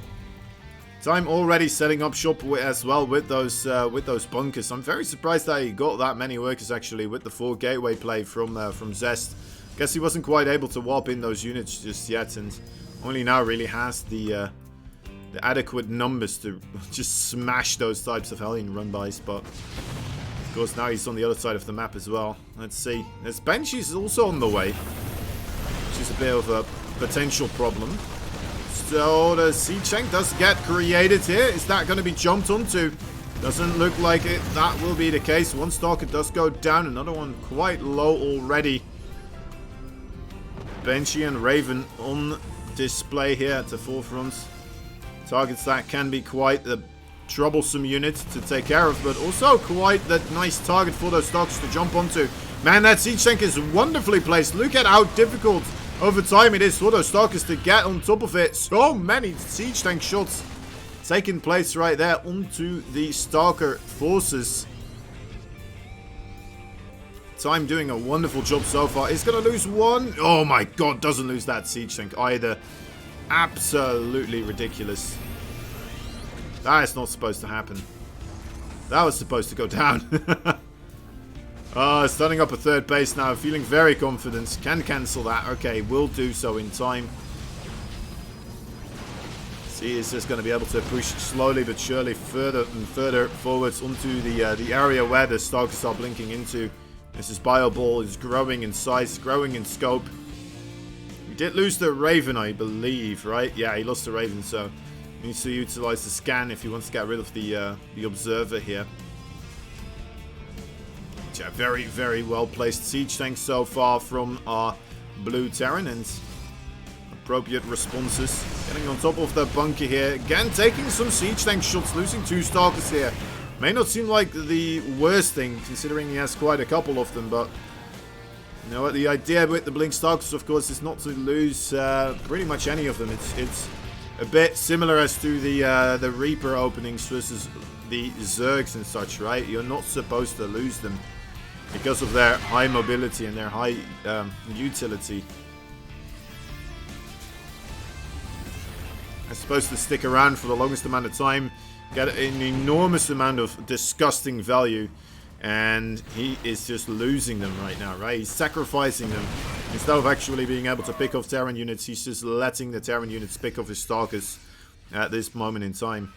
Time already setting up shop as well with those bunkers. I'm very surprised that he got that many workers actually with the 4 gateway play from ZEST. Guess he wasn't quite able to warp in those units just yet, and only now really has the adequate numbers to just smash those types of Hellion run-bys. But of course now he's on the other side of the map as well. Let's see. There's Banshees also on the way, which is a bit of a potential problem. So the siege tank does get created here. Is that going to be jumped onto? Doesn't look like it. That will be the case. One Stalker does go down. Another one quite low already. Banshee and Raven on display here at the forefront. Targets that can be quite the troublesome unit to take care of, but also quite that nice target for those Stalkers to jump onto. Man, that siege tank is wonderfully placed. Look at how difficult over time it is for those Stalkers to get on top of it. So many siege tank shots taking place right there onto the Stalker forces. Time doing a wonderful job so far. It's going to lose one. Oh my god, doesn't lose that siege tank either. Absolutely ridiculous. That is not supposed to happen. That was supposed to go down. Starting up a third base now. Feeling very confident. Can cancel that. Okay, will do so in time. See, is just going to be able to push slowly but surely further and further forwards onto the area where the Stalkers are blinking into. This is Bio Ball is growing in size, growing in scope. We did lose the Raven, I believe, right? Yeah, he lost the Raven, so he needs to utilize the scan if he wants to get rid of the Observer here. Yeah, very, very well placed siege tanks so far from our blue Terran, and appropriate responses. Getting on top of the bunker here. Again, taking some siege tank shots, losing 2 Stalkers here. May not seem like the worst thing, considering he has quite a couple of them, but you know what, the idea with the Blink Stalkers, of course, is not to lose pretty much any of them. It's a bit similar as to the Reaper openings versus the Zergs and such, right? You're not supposed to lose them because of their high mobility and their high utility. They're supposed to stick around for the longest amount of time, get an enormous amount of disgusting value, and he is just losing them right now, right? He's sacrificing them. Instead of actually being able to pick off Terran units, he's just letting the Terran units pick off his Stalkers at this moment in time.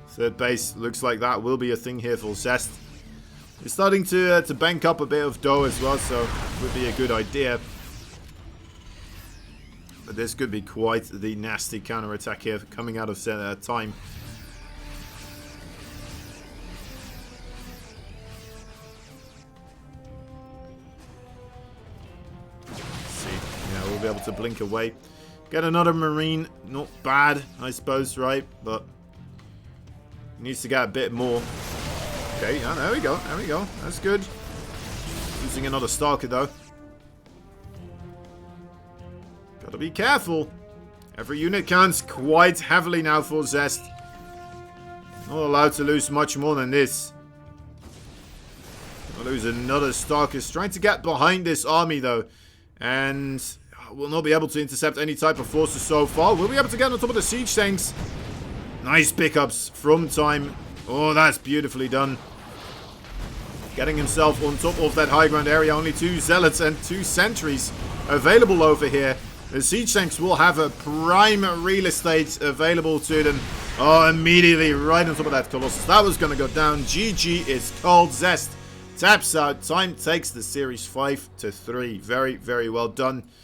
Third base looks like that will be a thing here for ZEST. He's starting to bank up a bit of dough as well, so it would be a good idea. But this could be quite the nasty counter-attack here coming out of time. Let's see. Yeah, we'll be able to blink away. Get another Marine. Not bad, I suppose, right? But needs to get a bit more. Okay, yeah, there we go. There we go. That's good. Losing another Stalker, though. Gotta be careful. Every unit counts quite heavily now for ZEST. Not allowed to lose much more than this. We'll lose another Starkist. Trying to get behind this army, though. And we'll not be able to intercept any type of forces so far. We'll be able to get on top of the siege tanks. Nice pickups from time. Oh, that's beautifully done. Getting himself on top of that high ground area. Only 2 zealots and 2 sentries available over here. The siege tanks will have a prime real estate available to them. Oh, immediately right on top of that Colossus. That was going to go down. GG is called. ZEST taps out. Time takes the series 5-3. Very, very well done.